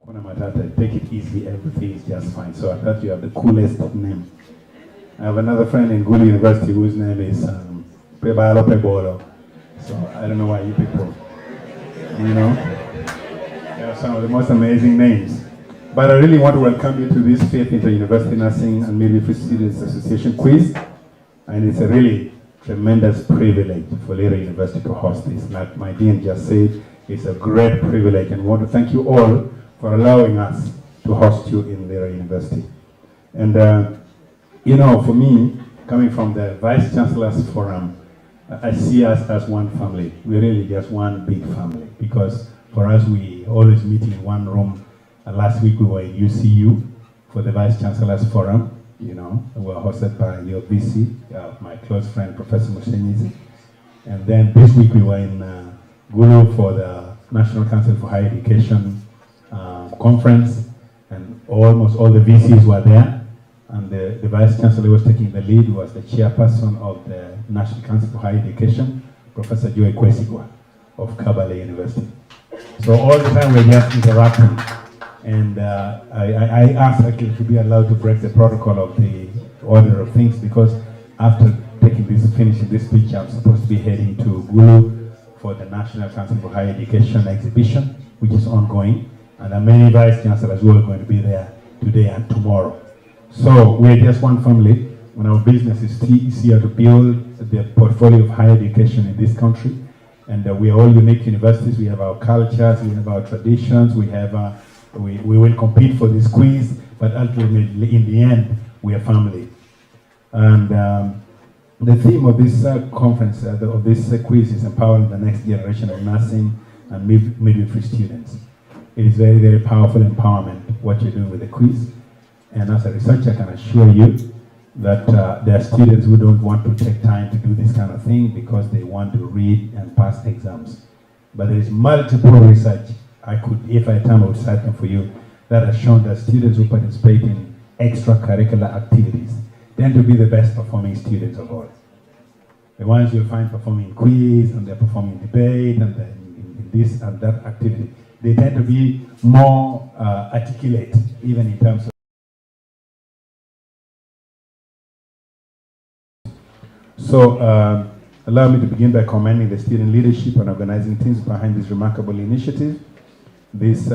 Kuna Matata, take it easy, everything is just fine. So I thought you have the coolest name. I have another friend in Gulu University whose name is Pebalo Pebolo. So I don't know why you people, they have some of the most amazing names. But I really want to welcome you to this 5th Inter-University Nursing and Midwifery Students Association quiz. And it's a really tremendous privilege for Lira University to host this. Like my dean just said, it's a great privilege, and we want to thank you all for allowing us to host you in Lira University. And for me, coming from the Vice Chancellor's Forum, I see us as one family. We're really just one big family, because for us, we always meet in one room. Last week we were in UCU for the Vice Chancellor's Forum. We were hosted by your VC, my close friend, Professor Mushenyizi. And then this week we were in Gulu for the National Council for Higher Education conference, and almost all the VCs were there. And the Vice Chancellor was taking the lead, was the chairperson of the National Council for Higher Education, Professor Joy Kwesigwa of Kabale University. So all the time we're just interacting. And I asked actually to be allowed to break the protocol of the order of things, because after finishing this speech, I'm supposed to be heading to Gulu for the National Council for Higher Education exhibition, which is ongoing. And there are many vice chancellors who are going to be there today and tomorrow. So we're just one family, and our business is here to build the portfolio of higher education in this country. And we are all unique universities. We have our cultures, we have our traditions, we will compete for this quiz, but ultimately, in the end, we are family. And the theme of this conference, of this quiz, is empowering the next generation of nursing and midwifery students. It is very, very powerful empowerment, what you're doing with the quiz. And as a researcher, I can assure you that there are students who don't want to take time to do this kind of thing because they want to read and pass exams. But there is multiple research, if I had time, I would cite them for you, that has shown that students who participate in extracurricular activities tend to be the best performing students of all. The ones you'll find performing quiz, and they're performing debate, and in this and that activity, they tend to be more articulate, even in terms of. So, allow me to begin by commending the student leadership and organizing teams behind this remarkable initiative. This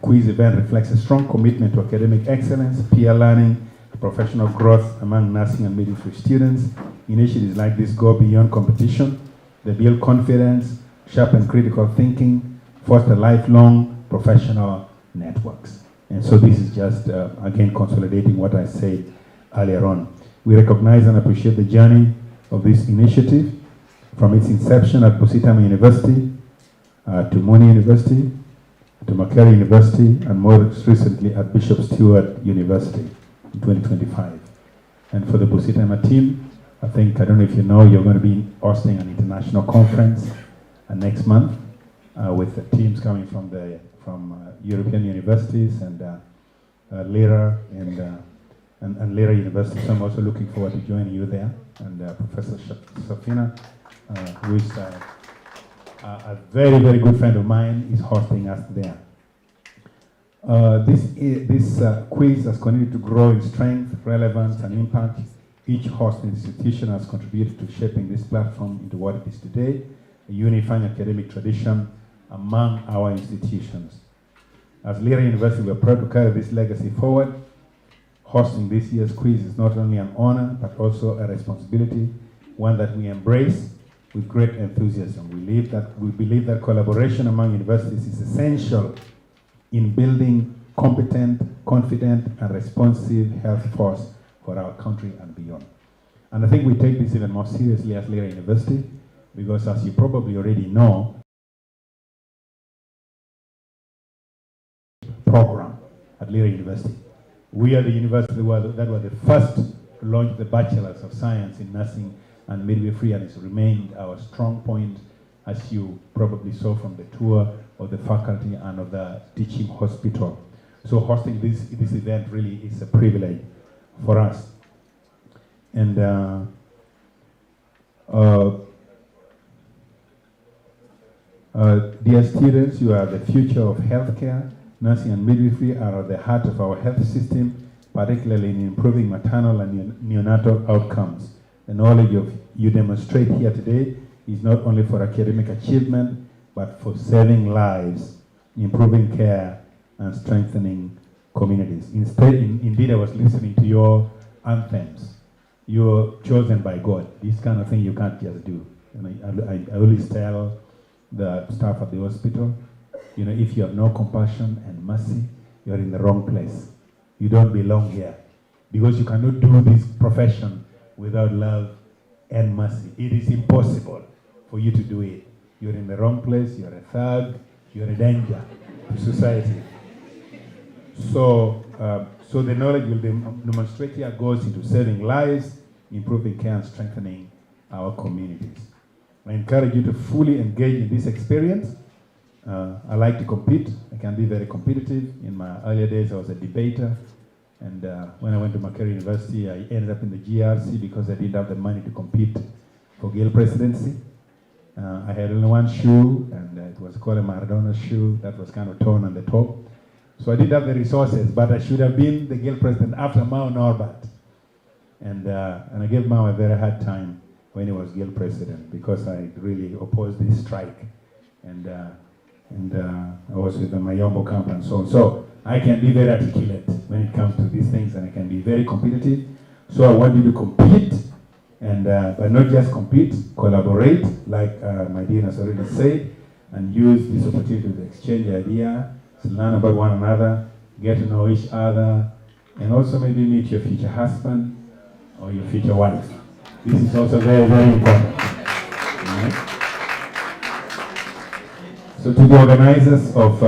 quiz event reflects a strong commitment to academic excellence, peer learning, professional growth among nursing and midwifery students. Initiatives like this go beyond competition. They build confidence, sharpen critical thinking, foster lifelong professional networks. And so this is just, again, consolidating what I said earlier on. We recognize and appreciate the journey of this initiative, from its inception at Busitama University, to Muni University, to Makerere University, and more recently at Bishop Stewart University in 2025. And for the Busitama team, I don't know if you know, you're going to be hosting an international conference next month with the teams coming from European universities and Lira and Lira University. So I'm also looking forward to joining you there. And Professor Safina, who is a very, very good friend of mine, is hosting us there. This quiz has continued to grow in strength, relevance, and impact. Each host institution has contributed to shaping this platform into what it is today, a unifying academic tradition among our institutions. As Lira University, we're proud to carry this legacy forward. Hosting this year's quiz is not only an honor, but also a responsibility, one that we embrace with great enthusiasm. We believe that collaboration among universities is essential in building competent, confident, and responsive health force for our country and beyond. And I think we take this even more seriously at Lira University, because as you probably already know, program at Lira University. We are the university that were the first to launch the Bachelors of Science in Nursing and Midwifery, and it's remained our strong point, as you probably saw from the tour of the faculty and of the teaching hospital. So hosting this event really is a privilege for us. And dear students, you are the future of healthcare. nursing and midwifery are at the heart of our health system, particularly in improving maternal and neonatal outcomes. The knowledge you demonstrate here today is not only for academic achievement, but for saving lives, improving care, and strengthening communities. Indeed, I was listening to your anthems. You're chosen by God. This kind of thing you can't just do. And I always tell the staff at the hospital, if you have no compassion and mercy, you're in the wrong place. You don't belong here. Because you cannot do this profession without love and mercy. It is impossible for you to do it. You're in the wrong place, you're a thug, you're a danger to society. So the knowledge will demonstrate here goes into saving lives, improving care, and strengthening our communities. I encourage you to fully engage in this experience. I like to compete. I can be very competitive. In my earlier days, I was a debater. And when I went to Makerere University, I ended up in the GRC because I didn't have the money to compete for Gale presidency. I had only one shoe, and it was called a Maradona shoe that was kind of torn on the top. So I didn't have the resources, but I should have been the Gale president after Mao Norbert. And I gave Mao a very hard time when he was Gale president because I really opposed this strike. And I was with the Mayombo camp and so on. So I can be very articulate when it comes to these things, and I can be very competitive. So I want you to compete, and but not just compete, collaborate, like my dean has already said, and use this opportunity to exchange ideas, to learn about one another, get to know each other, and also maybe meet your future husband or your future wife. This is also very, very important. Right? So to the organizers of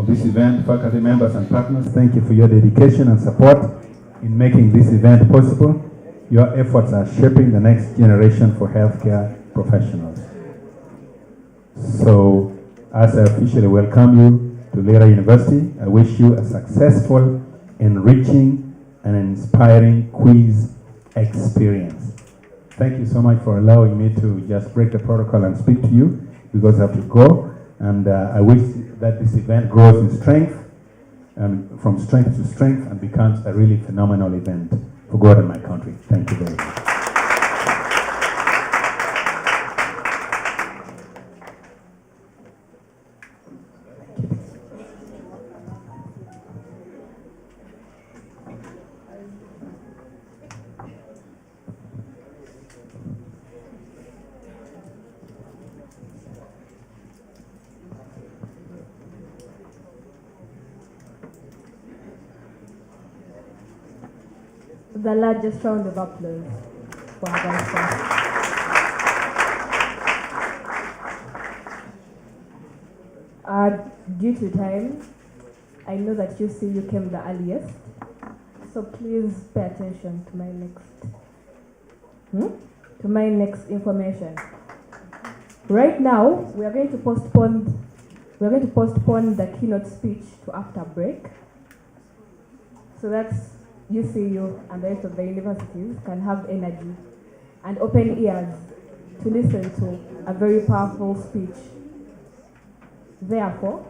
this event, faculty members and partners, thank you for your dedication and support in making this event possible. Your efforts are shaping the next generation for healthcare professionals. So, as I officially welcome you to Lira University, I wish you a successful, enriching, and inspiring quiz experience. Thank you so much for allowing me to just break the protocol and speak to you, because I have to go. And I wish that this event grows in strength, and from strength to strength, and becomes a really phenomenal event for God and my country. Thank you very much. The largest round of applause for our vice chancellor. Due to time, I know that you came the earliest, so please pay attention to my next information. Right now, we are going to postpone the keynote speech to after break, so that's UCU and the rest of the universities can have energy and open ears to listen to a very powerful speech. Therefore,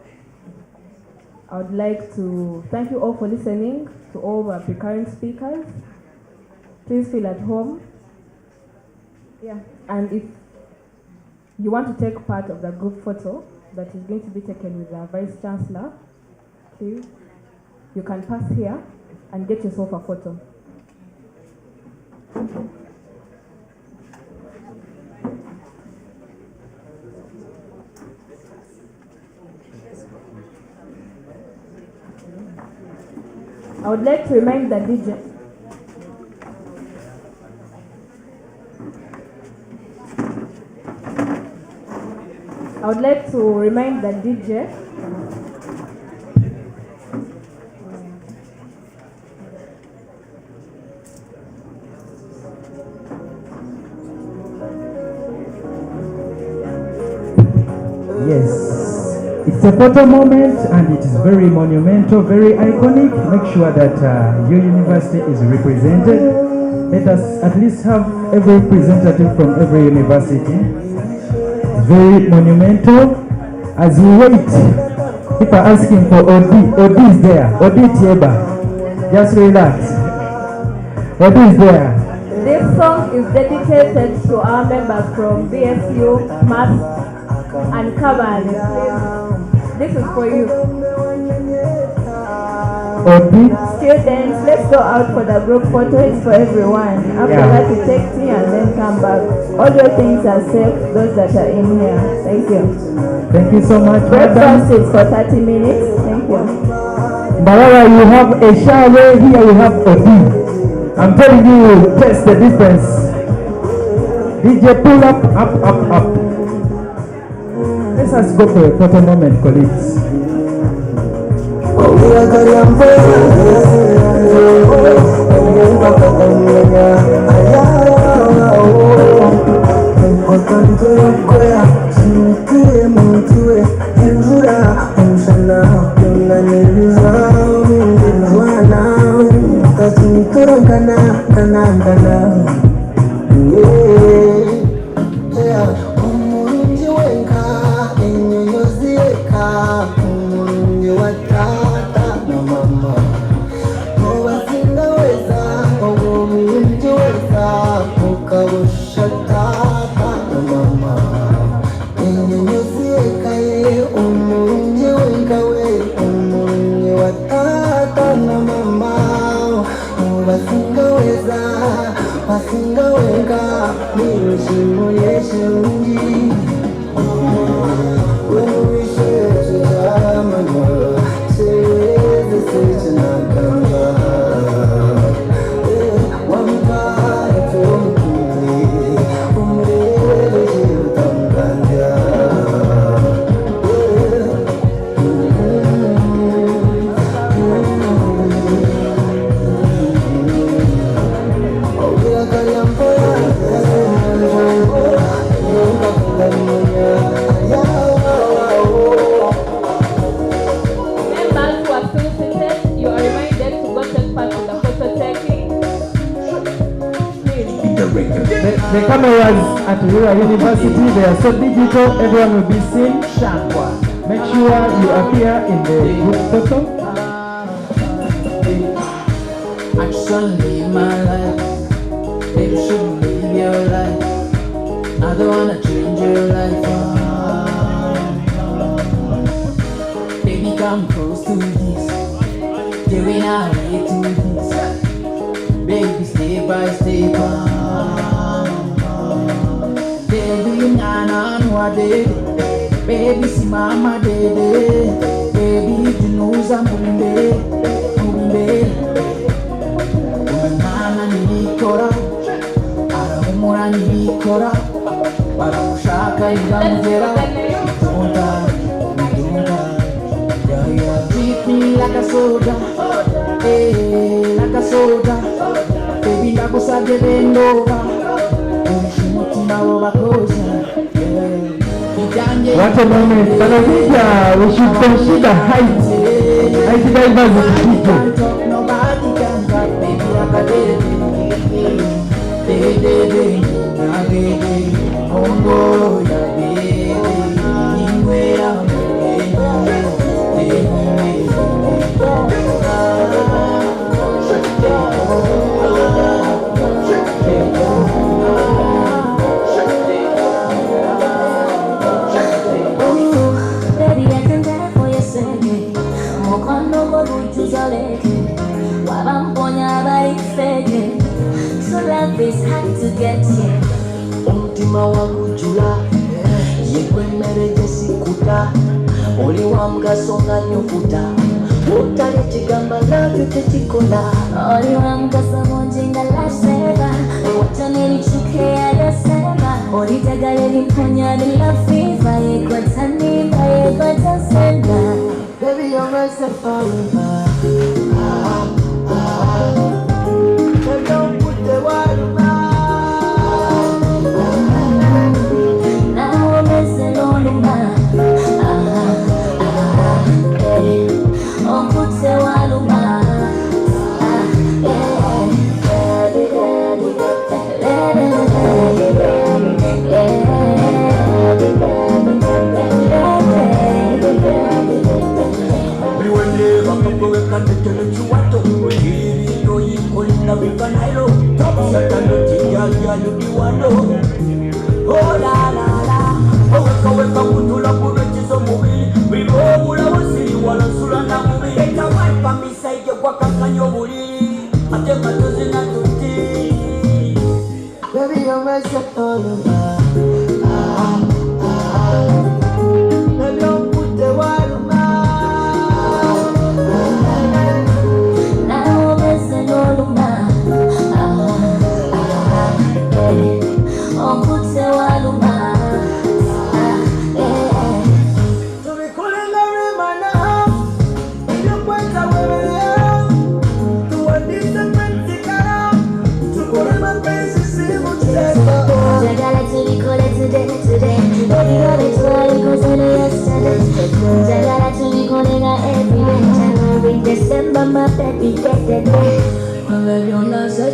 I would like to thank you all for listening to all the preparing speakers. Please feel at home. Yeah, and if you want to take part of the group photo that is going to be taken with the Vice Chancellor, please, you can pass here and get yourself a photo. I would like to remind the DJ Yes, it's a photo moment and it is very monumental, very iconic. Make sure that your university is represented. Let us at least have every representative from every university. It's very monumental. As we wait People are asking for OD. OD is there. OD Tieba. Just relax. OD is there. This song is dedicated to our members from BSU, Maths, and Kabali. This is for you. OD. Students, let's go out for the group photo. It's for everyone. After that, you take me and then come back. All your things are safe, those that are in here. Thank you. Thank you so much. Breakfast is for 30 minutes. Thank you. Barbara, you have a shower here, you have OD. I'm telling you, test the difference. DJ, pull up, up. Let us go for a photo moment, colleagues. The cameras at Lira University, they are so digital, everyone will be seen. Make sure you appear in the group photo. I just wanna live my life. Baby, shouldn't live your life. I don't wanna change your life. Baby, come close to this. Giving our way to this. Baby, step by step. Baby, nana, baby, si mama, baby, you know Zamumbe. Umana nilikora, arahumura nilikora, baramushaka ingamugera, midunda, yeah. Treat me like a soda, like a soda, baby, nakusabye bendova, umutima wobakoza, What a moment, Panavija, we should consider height. Height diversity. Nobody can cut, baby, like a So love is hard to get here. Umtima wakujula yekwemereye sikuta oli wamgasonga nyokuta utalikigamba nabyo tekikola Oli wamugasa munjinga lifesaver Wacha nilichuke yaliyosema Ulitaka niliponya bila fever Yekwata nipa yekwata sema Baby, you're merciful. Don't put the word in my Now I'm missing on the mind Oh, put the word in my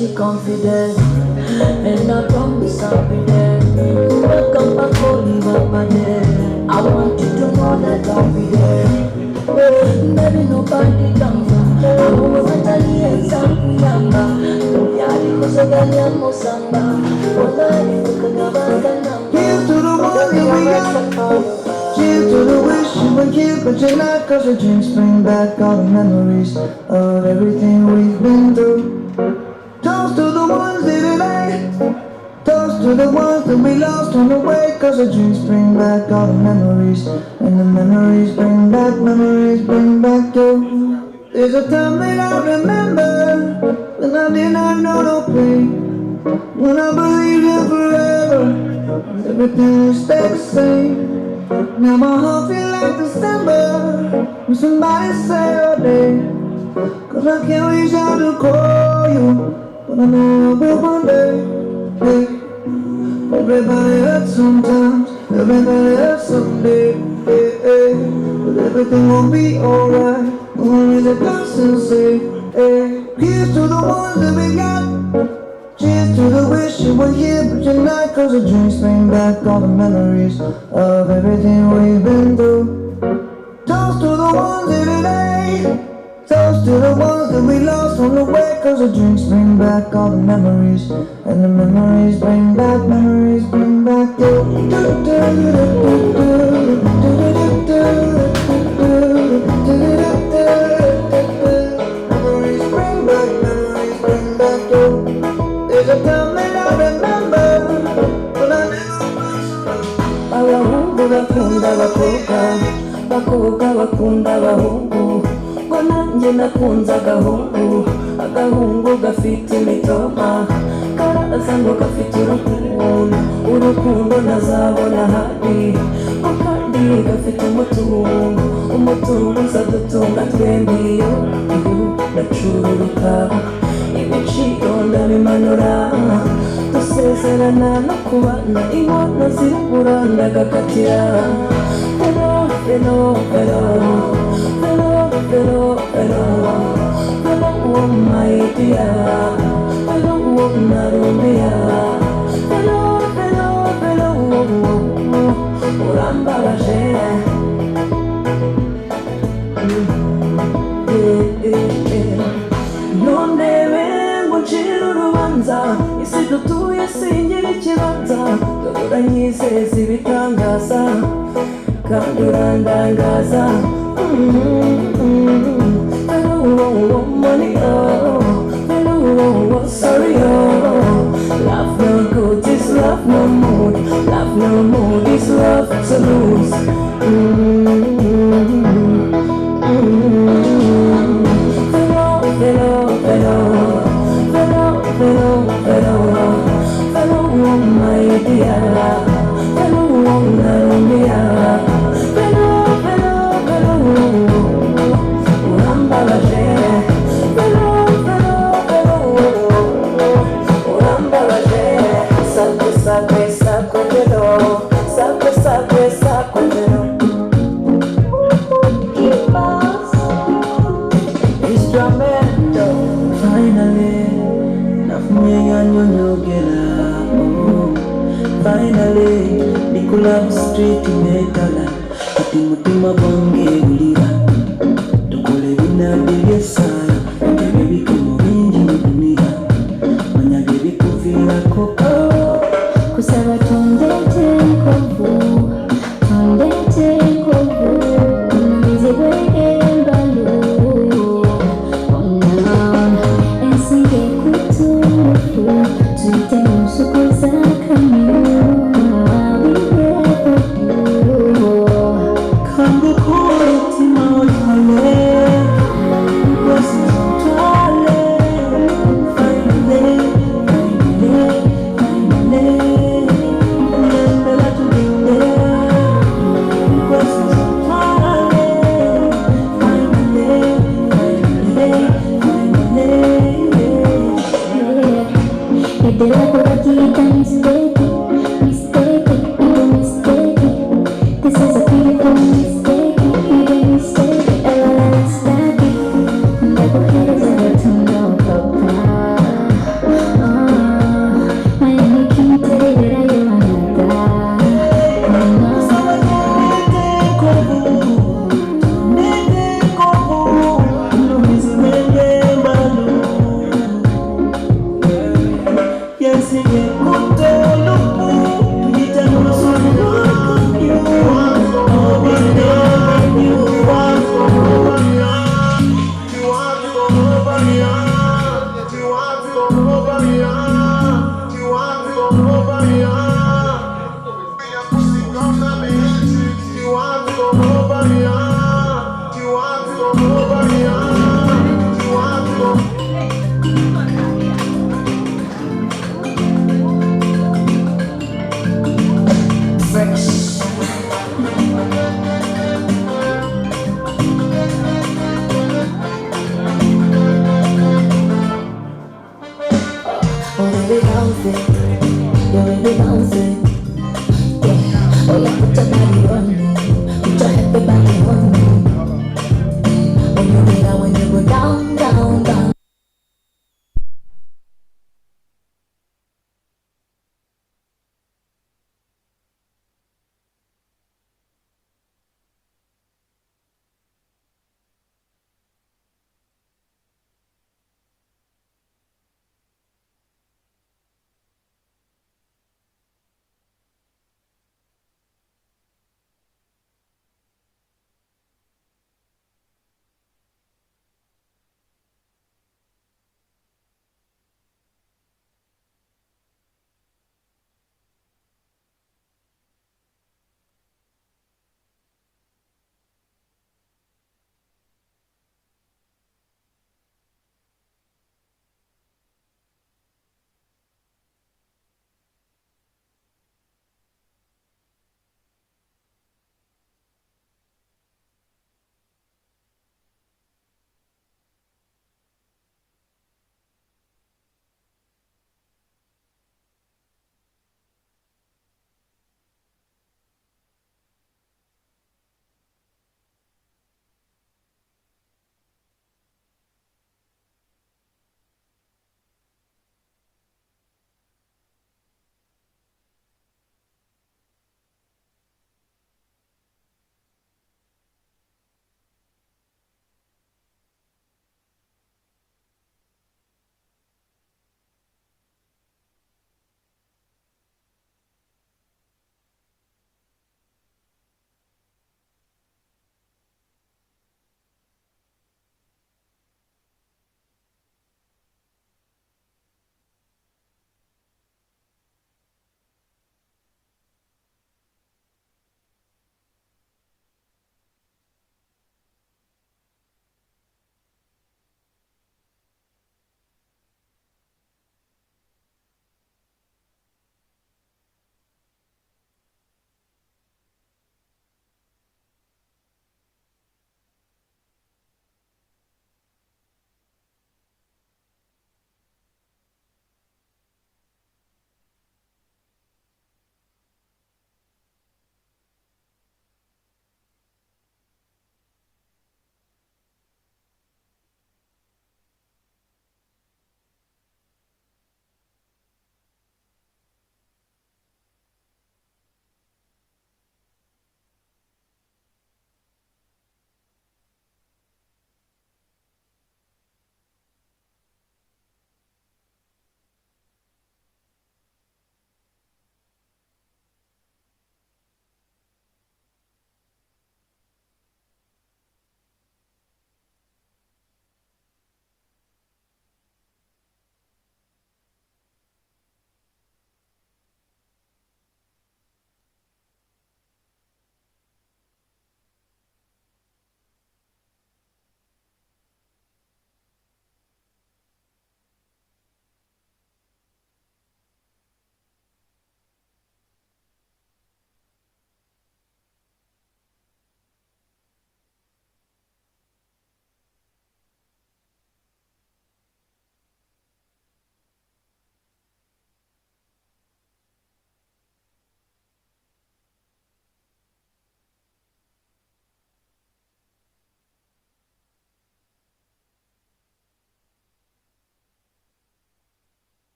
you confident, and I promise I'll be there. Welcome back, holy Papa there. I want you to know that I'll be there. Baby, nobody come from. I was a tiny and some yamba. Yari was a Ghanaian Mosamba. Here's to the one that we got. Cheers to the wish you were here, but you're not. Cause the drinks bring back all the memories of everything we've been through. Toast to the ones here today. Toast to the ones that we lost on the way. Cause the drinks bring back all the memories. And the memories bring back you. There's a time that I remember when I did not know no pain. When I believed in forever, everything would stay the same. Now my heart feel like December when somebody say your name. Cause I can't reach out to call you, but I know I will one day. Hey. Everybody hurts sometimes, everybody hurts someday. Hey, hey. But everything will be alright. Only the constant say, hey. Here's to the ones that we got. Cheers to the wish you were here, but you're not. Cause the drinks bring back all the memories of everything we've been through. Toast to the ones here today. Toast to the ones that we lost on the way. Cause the drinks bring back all the memories. And the memories bring back There's a time that I remember when I abahungu bakunda abakobwa bakunda abahungu, ngo nanjye nakunze agahungu gafite imitoma, karaza ngo gafite urukundo ntazabona ahandi, ngo kandi gafite umutungo uzadutunga twembi. Iyo ndacururuka ibiciro ndabimanura, dusezerana no kubana, inkono zirabura ndagakatira. Hello, oh my dear, hello, oh Narumia, hello, urambabaje. Nondebe ngo ncire urubanza, isi dutuye singira ikibanza, dore uranyizeza ibitangaza kandi urandangaza. Hello, money, hello, sorry, love no good is love no mood, love no mood is love to lose. Hello, my dear, hello, Narumia. Finally, Nicola Street imekala, ati mutima gwange Lira, tukole binadibye sana, ebyo bikomo bingi mu dunia, manyage bikuviirako. Kusaba tondete nkovu, nzibwe embalu, ensige kutufu, tuyite mu nsuku za kamyu.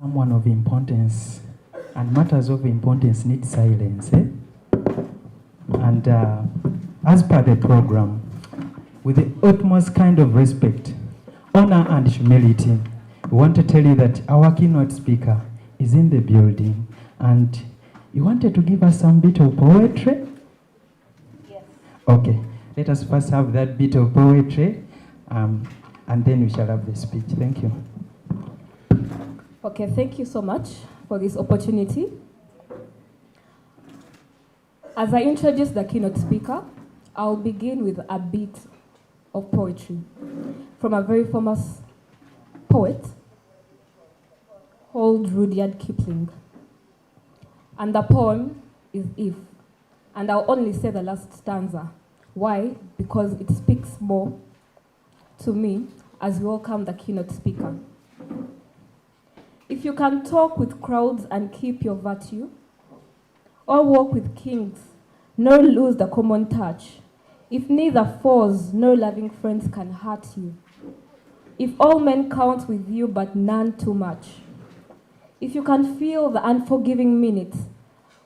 Someone of importance and matters of importance need silence. Eh? And as per the program, with the utmost kind of respect, honor and humility, we want to tell you that our keynote speaker is in the building and you wanted to give us some bit of poetry? Yes. Okay, let us first have that bit of poetry and then we shall have the speech. Thank you. Okay, thank you so much for this opportunity. As I introduce the keynote speaker, I'll begin with a bit of poetry from a very famous poet called Rudyard Kipling. And the poem is If. And I'll only say the last stanza. Why? Because it speaks more to me as we welcome the keynote speaker. If you can talk with crowds and keep your virtue, or walk with kings, nor lose the common touch, if neither foes nor loving friends can hurt you, if all men count with you but none too much, if you can feel the unforgiving minutes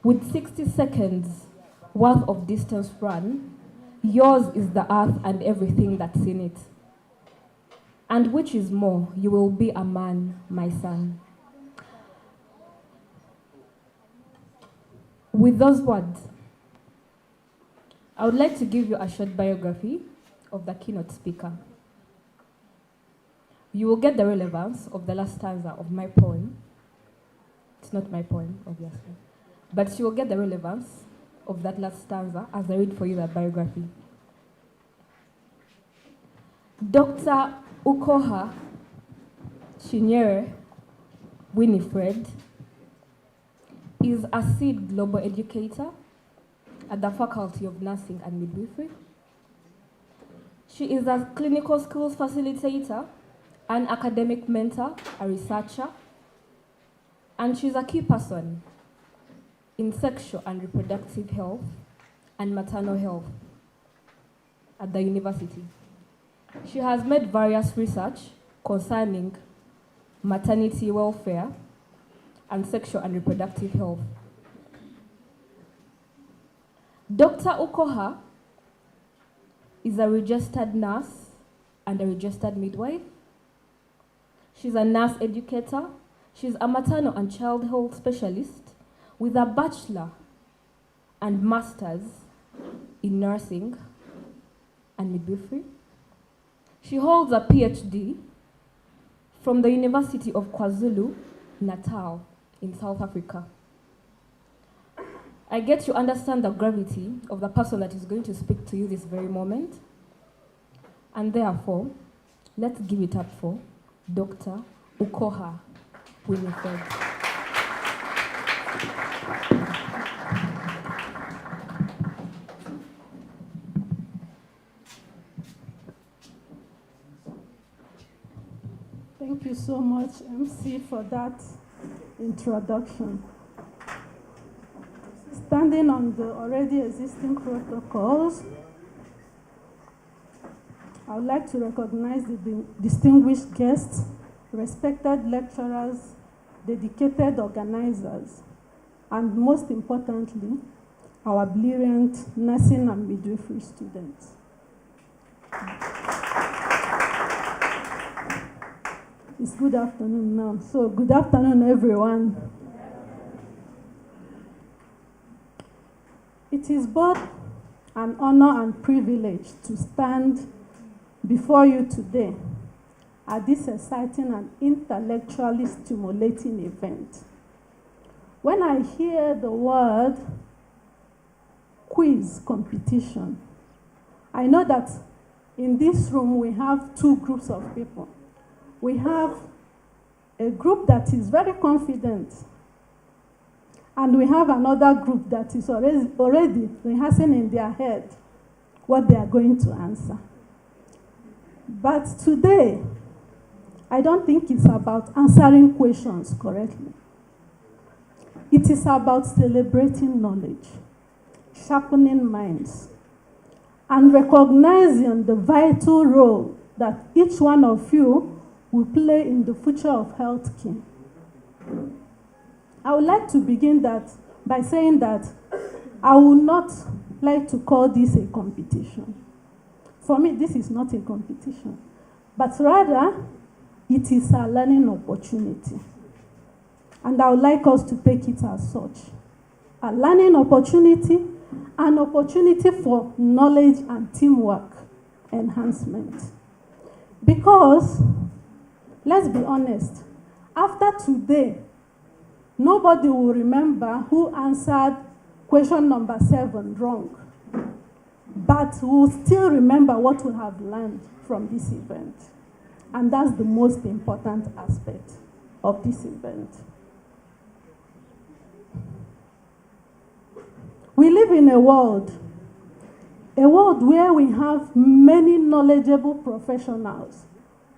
with 60 seconds worth of distance run, yours is the earth and everything that's in it. And which is more, you will be a man, my son. With those words, I would like to give you a short biography of the keynote speaker. You will get the relevance of the last stanza of my poem. It's not my poem, obviously. But you will get the relevance of that last stanza as I read for you that biography. Dr. Ukoha Chinyere Winifred is a seed global educator at the Faculty of Nursing and Midwifery. She is a clinical skills facilitator, an academic mentor, a researcher, and she's a key person in sexual and reproductive health and maternal health at the university. She has made various research concerning maternity welfare and sexual and reproductive health. Dr. Ukoha is a registered nurse and a registered midwife. She's a nurse educator. She's a maternal and child health specialist with a bachelor and master's in nursing and midwifery. She holds a PhD from the University of KwaZulu-Natal in South Africa. I get to understand the gravity of the person that is going to speak to you this very moment. And therefore, let's give it up for Dr. Ukoha Winifred. Thank you so much, MC, for that introduction. Standing on the already existing protocols, I would like to recognize the distinguished guests, respected lecturers, dedicated organizers, and most importantly, our brilliant nursing and midwifery students. It's good afternoon now. So good afternoon, everyone. It is both an honor and privilege to stand before you today at this exciting and intellectually stimulating event. When I hear the word quiz competition, I know that in this room we have two groups of people. We have a group that is very confident, and we have another group that is already rehearsing in their head what they are going to answer. But today, I don't think it's about answering questions correctly. It is about celebrating knowledge, sharpening minds, and recognizing the vital role that each one of you will play in the future of healthcare. I would like to begin that by saying that I would not like to call this a competition. For me, this is not a competition, but rather it is a learning opportunity. And I would like us to take it as such. A learning opportunity, an opportunity for knowledge and teamwork enhancement. Because, let's be honest, after today, nobody will remember who answered question number 7 wrong. But we'll still remember what we have learned from this event. And that's the most important aspect of this event. We live in a world where we have many knowledgeable professionals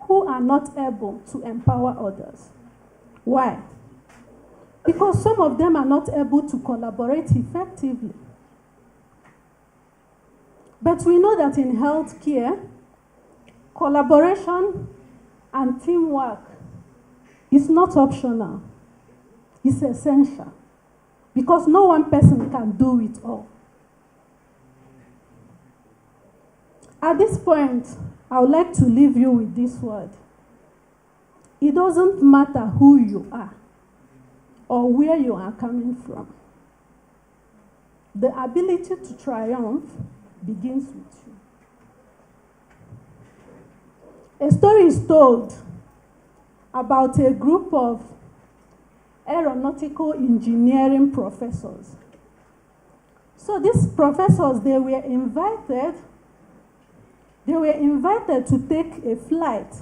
who are not able to empower others. Why? Because some of them are not able to collaborate effectively. But we know that in healthcare, collaboration and teamwork is not optional. It's essential. Because no one person can do it all. At this point, I would like to leave you with this word. It doesn't matter who you are or where you are coming from. The ability to triumph begins with you. A story is told about a group of aeronautical engineering professors. So these professors, they were invited to take a flight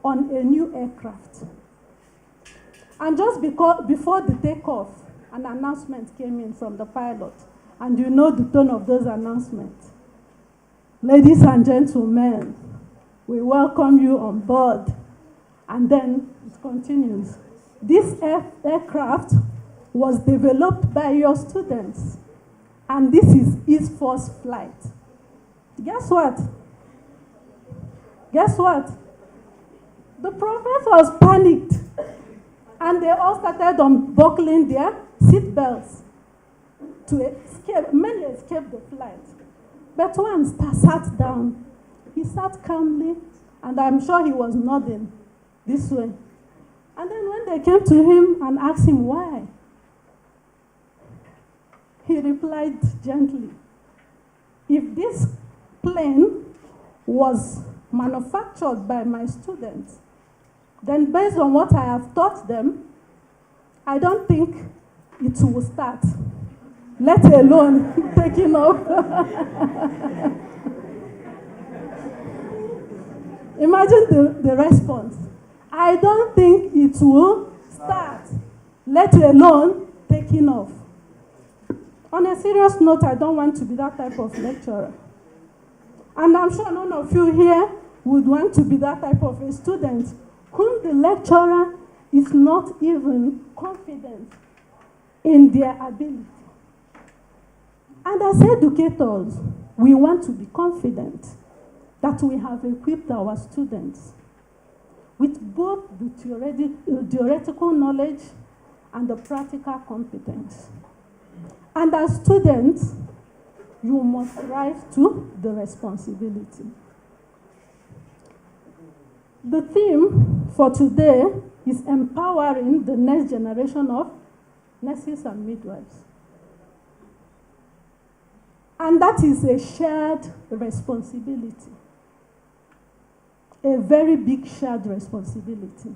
on a new aircraft. And just before the takeoff, an announcement came in from the pilot. And you know the tone of those announcements. Ladies and gentlemen, we welcome you on board. And then it continues. This aircraft was developed by your students. And this is his first flight. Guess what? Guess what? The professors panicked. And they all started unbuckling their seat belts to escape. Many escaped the flight. But one sat down. He sat calmly, and I'm sure he was nodding this way. And then when they came to him and asked him why, he replied gently, if this plane was manufactured by my students, then based on what I have taught them, I don't think it will start, let alone taking off. Imagine the response. I don't think it will start, let alone taking off. On a serious note, I don't want to be that type of lecturer. And I'm sure none of you here would want to be that type of a student whom the lecturer is not even confident in their ability. And as educators, we want to be confident that we have equipped our students with both the theoretical knowledge and the practical competence. And as students, you must rise to the responsibility. The theme for today is empowering the next generation of nurses and midwives. And that is a shared responsibility. A very big shared responsibility.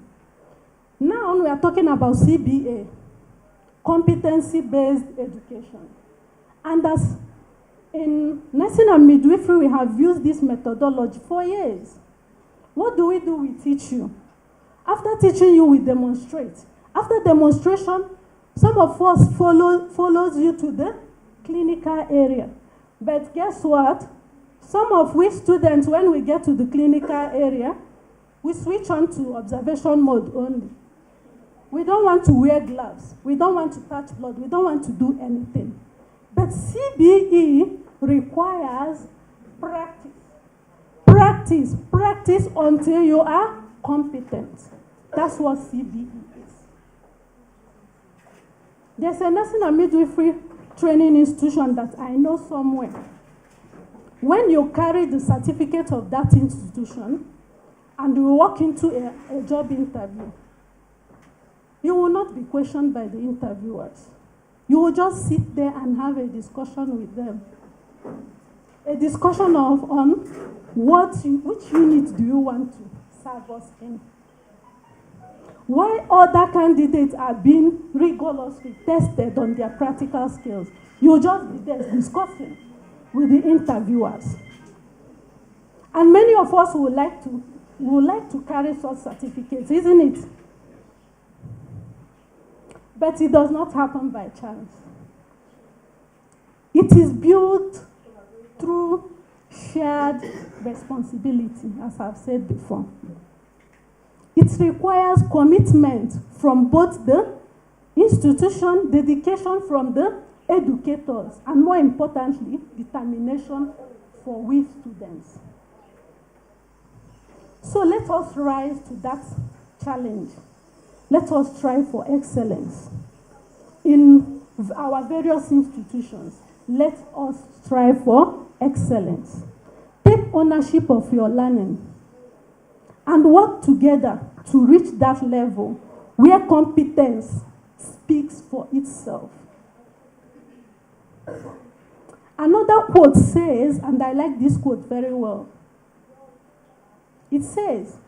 Now we are talking about CBA, competency-based education. And as in nursing and midwifery, we have used this methodology for years. What do? We teach you. After teaching you, we demonstrate. After demonstration, some of us follows you to the clinical area. But guess what? Some of we students, when we get to the clinical area, we switch on to observation mode only. We don't want to wear gloves. We don't want to touch blood. We don't want to do anything. But CBE requires practice. Practice until you are competent. That's what CBE is. There's a nursing and midwifery training institution that I know somewhere. When you carry the certificate of that institution and you walk into a job interview, you will not be questioned by the interviewers. You will just sit there and have a discussion with them. A discussion on which unit do you want to serve us in. While other candidates are being rigorously tested on their practical skills, you'll just be there discussing with the interviewers. And many of us would like to carry such certificates, isn't it? But it does not happen by chance. It is built through shared responsibility, as I've said before. It requires commitment from both the institution, dedication from the educators, and more importantly, determination for we students. So let us rise to that challenge. Let us strive for excellence. In our various institutions, let us strive for excellence. Take ownership of your learning and work together to reach that level where competence speaks for itself. Another quote says, and I like this quote very well, it says,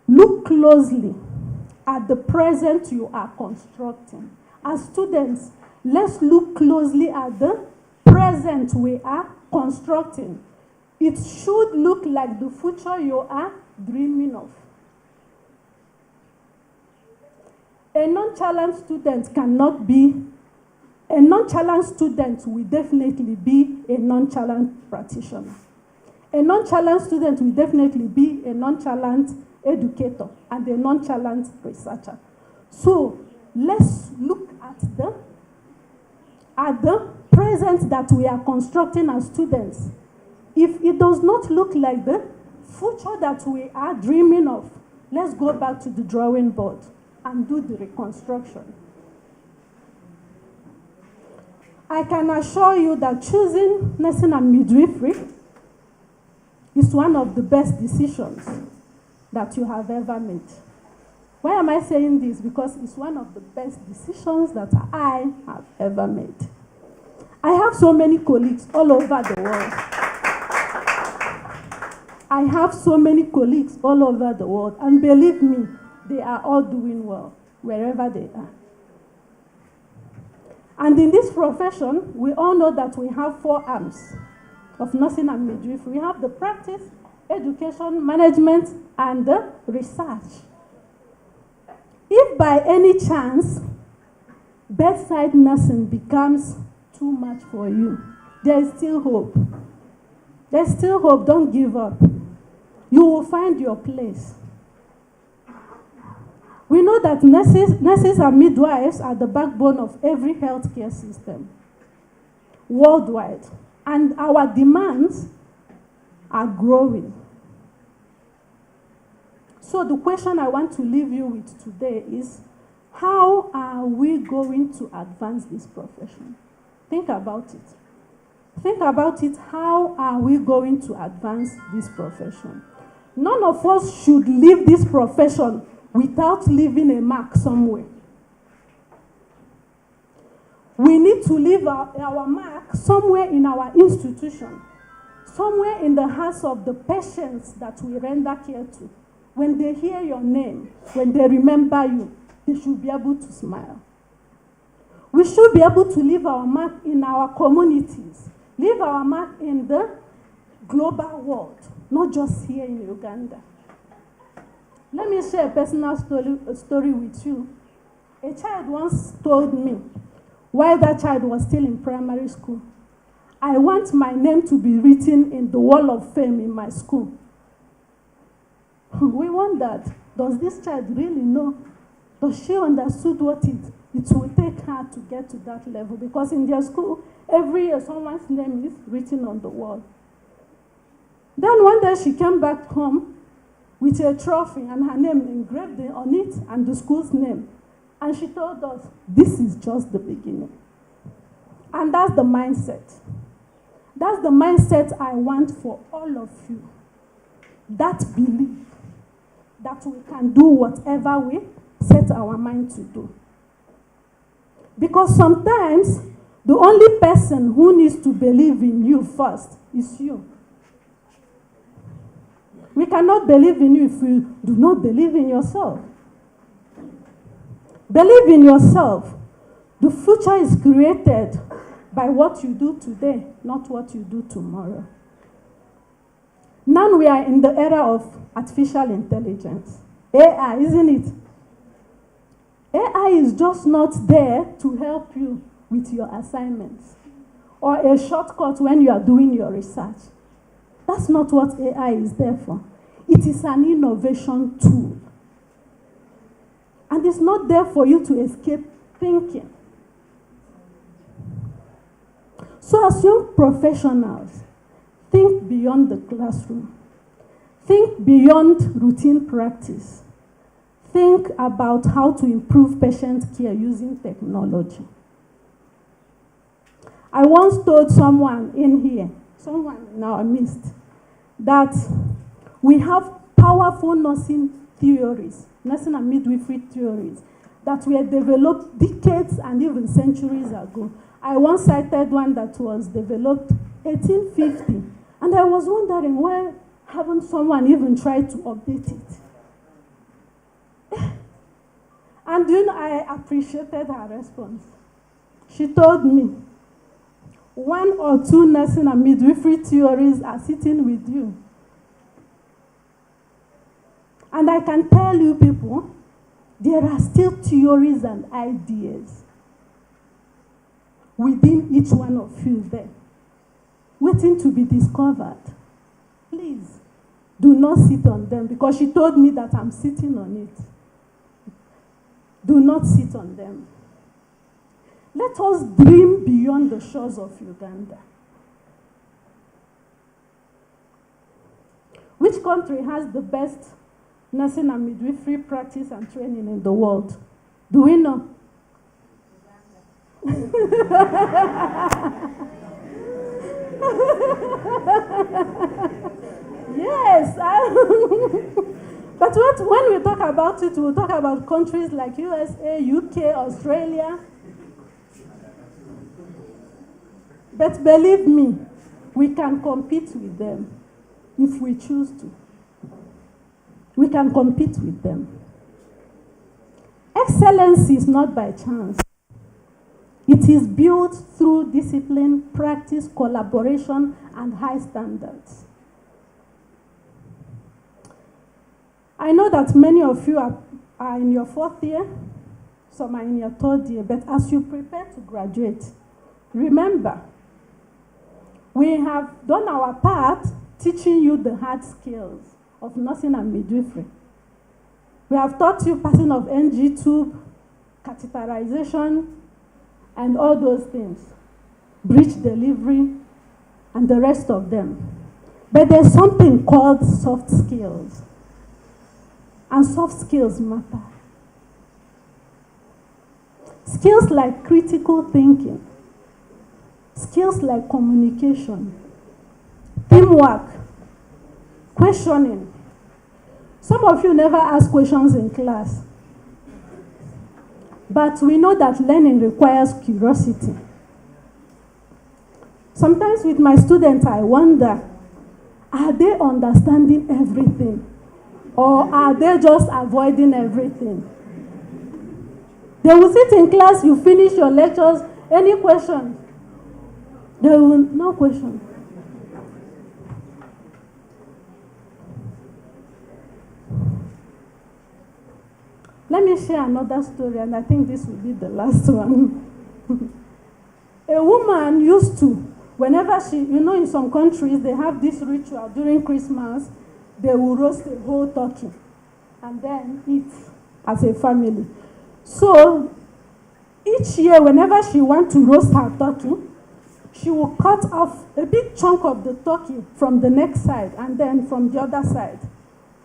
look closely at the present you are constructing. As students, let's look closely at the present we are constructing. It should look like the future you are dreaming of. A nonchalant student cannot be, a nonchalant student will definitely be a nonchalant practitioner. A nonchalant student will definitely be a nonchalant educator and a nonchalant researcher. So let's look at the present that we are constructing as students. If it does not look like the future that we are dreaming of, let's go back to the drawing board and do the reconstruction. I can assure you that choosing nursing and midwifery is one of the best decisions that you have ever made. Why am I saying this? Because it's one of the best decisions that I have ever made. I have so many colleagues all over the world. I have so many colleagues all over the world, and believe me, they are all doing well, wherever they are. And in this profession, we all know that we have 4 arms of nursing and midwifery. We have the practice, education, management, and the research. If by any chance bedside nursing becomes too much for you, there is still hope. There's still hope. Don't give up. You will find your place. We know that nurses and midwives are the backbone of every healthcare system worldwide, and our demands are growing. So the question I want to leave you with today is, how are we going to advance this profession? Think about it. Think about it. How are we going to advance this profession? None of us should leave this profession without leaving a mark somewhere. We need to leave our mark somewhere in our institution, somewhere in the hearts of the patients that we render care to. When they hear your name, when they remember you, they should be able to smile. We should be able to leave our mark in our communities, leave our mark in the global world, not just here in Uganda. Let me share a personal story with you. A child once told me, while that child was still in primary school, I want my name to be written in the wall of fame in my school. We wondered, does this child really know? Does she understood what it will take her to get to that level? Because in their school, every year someone's name is written on the wall. Then one day she came back home with a trophy and her name engraved on it and the school's name. And she told us, this is just the beginning. And that's the mindset. That's the mindset I want for all of you. That belief that we can do whatever we set our mind to do. Because sometimes the only person who needs to believe in you first is you. We cannot believe in you if you do not believe in yourself. Believe in yourself. The future is created by what you do today, not what you do tomorrow. Now we are in the era of artificial intelligence. AI, isn't it? AI is just not there to help you with your assignments or a shortcut when you are doing your research. That's not what AI is there for. It is an innovation tool. And it's not there for you to escape thinking. So as young professionals, think beyond the classroom. Think beyond routine practice. Think about how to improve patient care using technology. I once told someone in here, someone in our midst, that we have powerful nursing theories, nursing and midwifery theories, that were developed decades and even centuries ago. I once cited one that was developed 1850, and I was wondering why haven't someone even tried to update it? And you know, I appreciated her response. She told me, 1 or 2 nursing and midwifery theories are sitting with you. And I can tell you people, there are still theories and ideas within each one of you there, waiting to be discovered. Please, do not sit on them, because she told me that I'm sitting on it. Do not sit on them. Let us dream beyond the shores of Uganda. Which country has the best nursing and midwifery practice and training in the world? Do we know? Yes. But when we talk about it, we'll talk about countries like USA, UK, Australia. But believe me, we can compete with them if we choose to. We can compete with them. Excellence is not by chance. It is built through discipline, practice, collaboration, and high standards. I know that many of you are in your 4th year, some are in your 3rd year, but as you prepare to graduate, remember, we have done our part teaching you the hard skills of nursing and midwifery. We have taught you passing of NG tube, catheterization, and all those things, breech delivery, and the rest of them. But there's something called soft skills. And soft skills matter. Skills like critical thinking, skills like communication, teamwork, questioning. Some of you never ask questions in class. But we know that learning requires curiosity. Sometimes with my students, I wonder, are they understanding everything? Or are they just avoiding everything? They will sit in class, you finish your lectures, any questions? There will no question. Let me share another story, and I think this will be the last one. A woman used to, whenever she, in some countries, they have this ritual during Christmas, they will roast a whole turkey and then eat as a family. So each year, whenever she wants to roast her turkey, she will cut off a big chunk of the turkey from the neck side and then from the other side.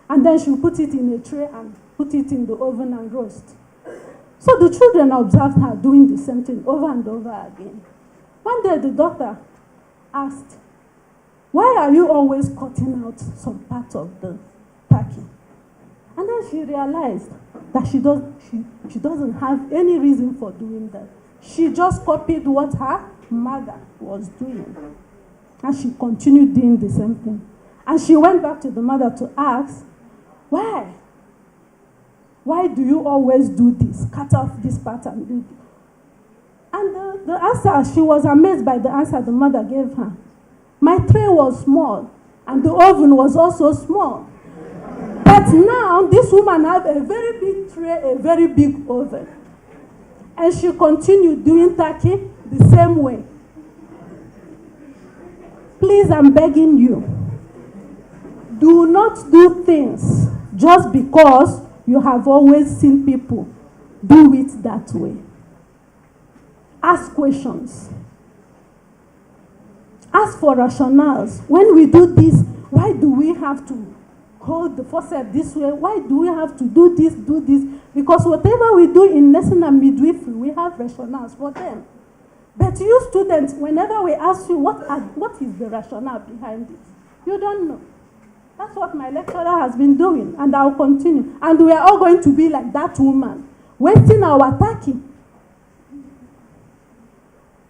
And then she will put it in a tray and put it in the oven and roast. So the children observed her doing the same thing over and over again. One day the doctor asked, "Why are you always cutting out some part of the turkey?" And then she realized that she doesn't have any reason for doing that. She just copied what her mother was doing. And she continued doing the same thing. And she went back to the mother to ask, "Why? Why do you always do this? Cut off this part and do this?" And the answer, she was amazed by the answer the mother gave her. "My tray was small, and the oven was also small. But now, this woman has a very big tray, a very big oven." And she continued doing turkey the same way. Please, I'm begging you, do not do things just because you have always seen people do it that way. Ask questions. Ask for rationales. When we do this, why do we have to hold the faucet this way? Why do we have to do this, do this? Because whatever we do in nursing and midwifery, we have rationales for them. But you students, whenever we ask you what is the rationale behind it, you don't know. That's what my lecturer has been doing, and I'll continue. And we are all going to be like that woman, wasting our turkey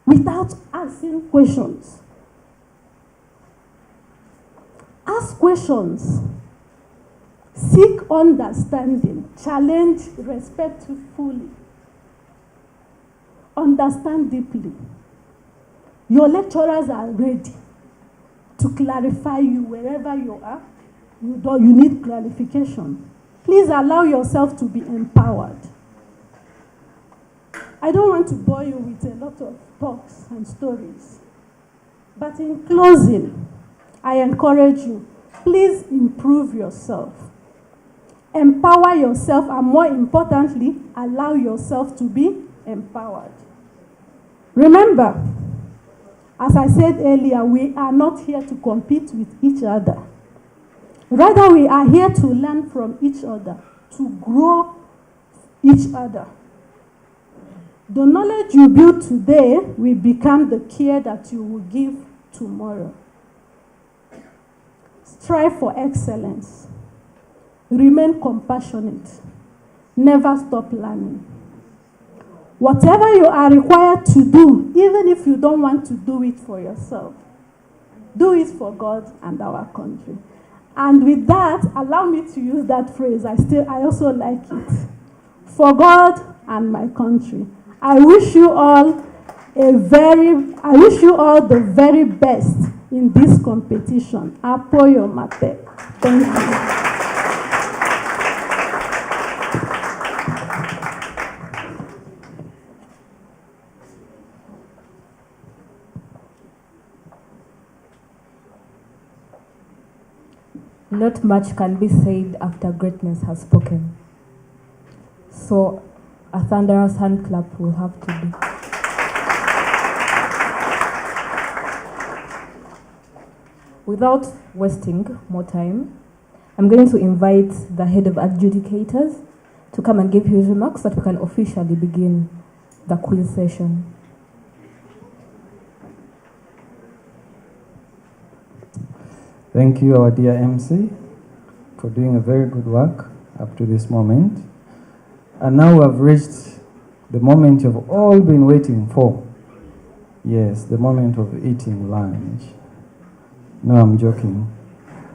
without asking questions. Ask questions. Seek understanding. Challenge respectfully. Understand deeply. Your lecturers are ready to clarify you wherever you are. You need clarification. Please allow yourself to be empowered. I don't want to bore you with a lot of talks and stories. But in closing, I encourage you, please improve yourself. Empower yourself, and more importantly, allow yourself to be empowered. Remember, as I said earlier, we are not here to compete with each other. Rather, we are here to learn from each other, to grow each other. The knowledge you build today will become the care that you will give tomorrow. Strive for excellence. Remain compassionate. Never stop learning. Whatever you are required to do, even if you don't want to do it for yourself, do it for God and our country. And with that, allow me to use that phrase. I also like it. For God and my country. I wish you all the very best in this competition. Apoyo mate. Thank you. Not much can be said after greatness has spoken. So a thunderous hand clap will have to do. Without wasting more time, I'm going to invite the head of adjudicators to come and give his remarks so that we can officially begin the quiz session. Thank you, our dear MC, for doing a very good work up to this moment. And now we have reached the moment you've all been waiting for. Yes, the moment of eating lunch. No, I'm joking.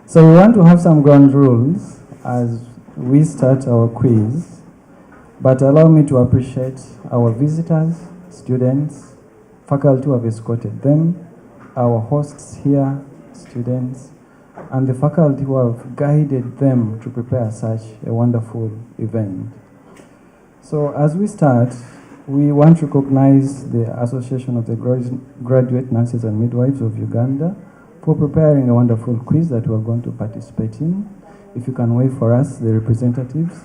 So we want to have some ground rules as we start our quiz. But allow me to appreciate our visitors, students, faculty who have escorted them, our hosts here, students, and the faculty who have guided them to prepare such a wonderful event. So as we start, we want to recognize the Association of the Graduate Nurses and Midwives of Uganda for preparing a wonderful quiz that we are going to participate in. If you can wave for us, the representatives.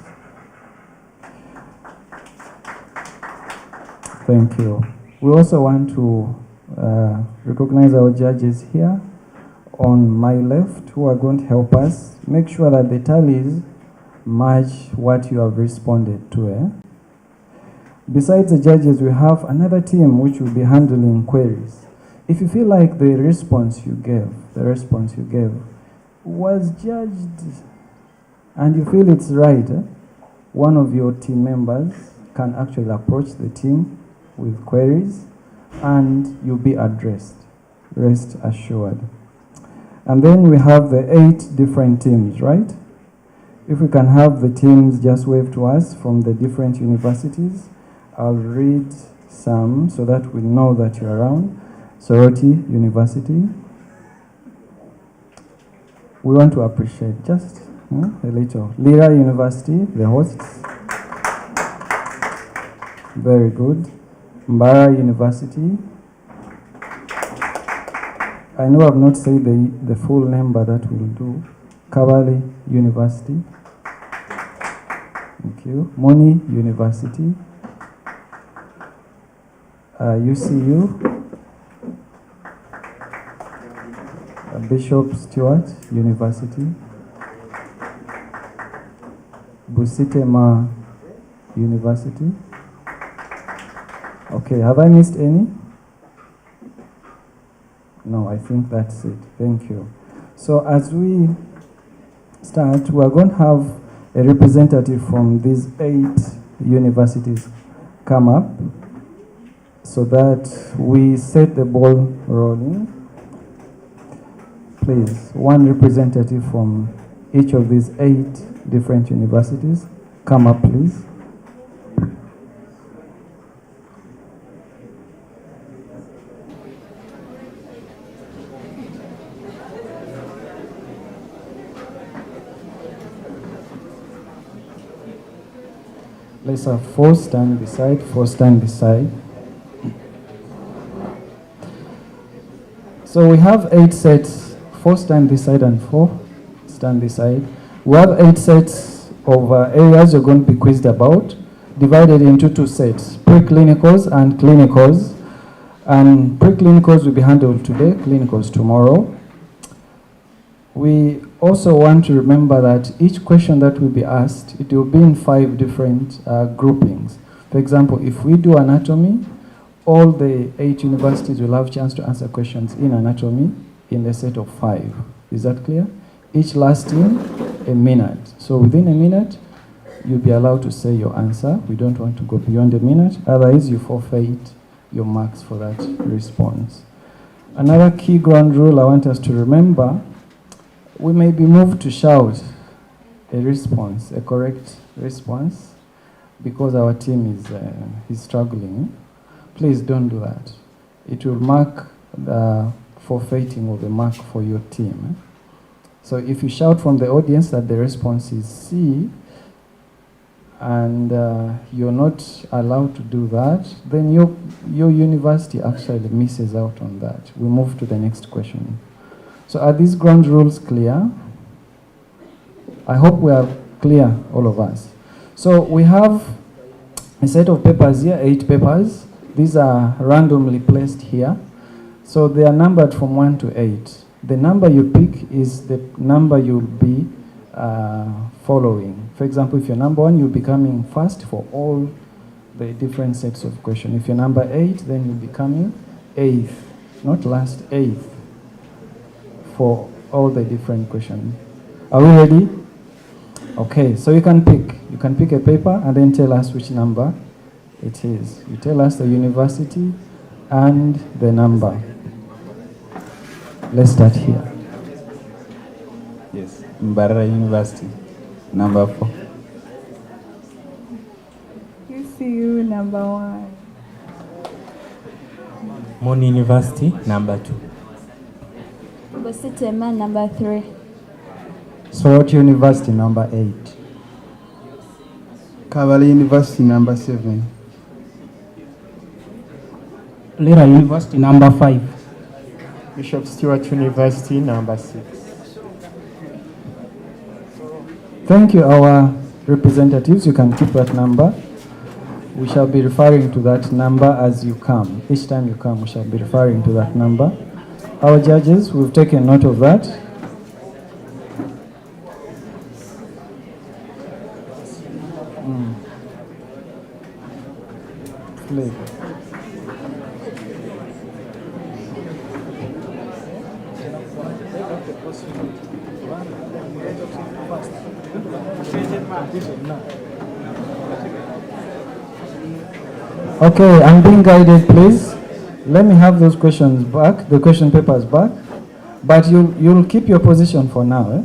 Thank you. We also want to recognize our judges here on my left who are going to help us make sure that the tallies match what you have responded to. Besides the judges, we have another team which will be handling queries. If you feel like the response you gave was judged and you feel it's right, one of your team members can actually approach the team with queries and you'll be addressed. Rest assured. And then we have the 8 different teams, right? If we can have the teams just wave to us from the different universities, I'll read some so that we know that you're around. Sorority University. We want to appreciate just a little. Lira University, the hosts. Very good. Mbara University. I know I've not said the full name, but that will do. Kabale University. Thank you. Moni University. UCU. Bishop Stewart University. Busitema University. Okay, have I missed any? No, I think that's it. Thank you. So as we start, we are going to have a representative from these 8 universities come up so that we set the ball rolling. Please, one representative from each of these 8 different universities, come up please. Let's have 4 stand beside, 4 stand beside. So we have 8 sets, 4 stand beside and 4 stand beside. We have 8 sets of areas you're going to be quizzed about, divided into 2 sets, preclinicals and clinicals. And preclinicals will be handled today, clinicals tomorrow. We also want to remember that each question that will be asked, it will be in 5 different groupings. For example, if we do anatomy, all the 8 universities will have a chance to answer questions in anatomy in a set of 5. Is that clear? Each lasting a minute. So within a minute, you'll be allowed to say your answer. We don't want to go beyond a minute. Otherwise, you forfeit your marks for that response. Another key ground rule I want us to remember, we may be moved to shout a response, a correct response, because our team is struggling. Please don't do that. It will mark the forfeiting of the mark for your team. So if you shout from the audience that the response is C, and you're not allowed to do that, then your university actually misses out on that. We move to the next question. So are these ground rules clear? I hope we are clear, all of us. So we have a set of papers here, 8 papers. These are randomly placed here. So they are numbered from 1 to 8. The number you pick is the number you'll be following. For example, if you're number 1, you'll be coming first for all the different sets of questions. If you're number 8, then you'll be coming 8th, not last, 8th, for all the different questions. Are we ready? Okay, so you can pick a paper and then tell us which number it is. You tell us the university and the number. Let's start here. Yes, Mbara University, number 4. UCU, number 1. Moni University, number 2. Busitema, number 3. Sorority University, number 8. Kabale University, number 7. Lira University, number 5. Bishop Stewart University, number 6. Thank you, our representatives. You can keep that number. We shall be referring to that number as you come. Each time you come, we shall be referring to that number. Our judges, we've taken note of that. flip. Okay, I'm being guided, please. Let me have those questions back, the question papers back. But you'll keep your position for now. Eh?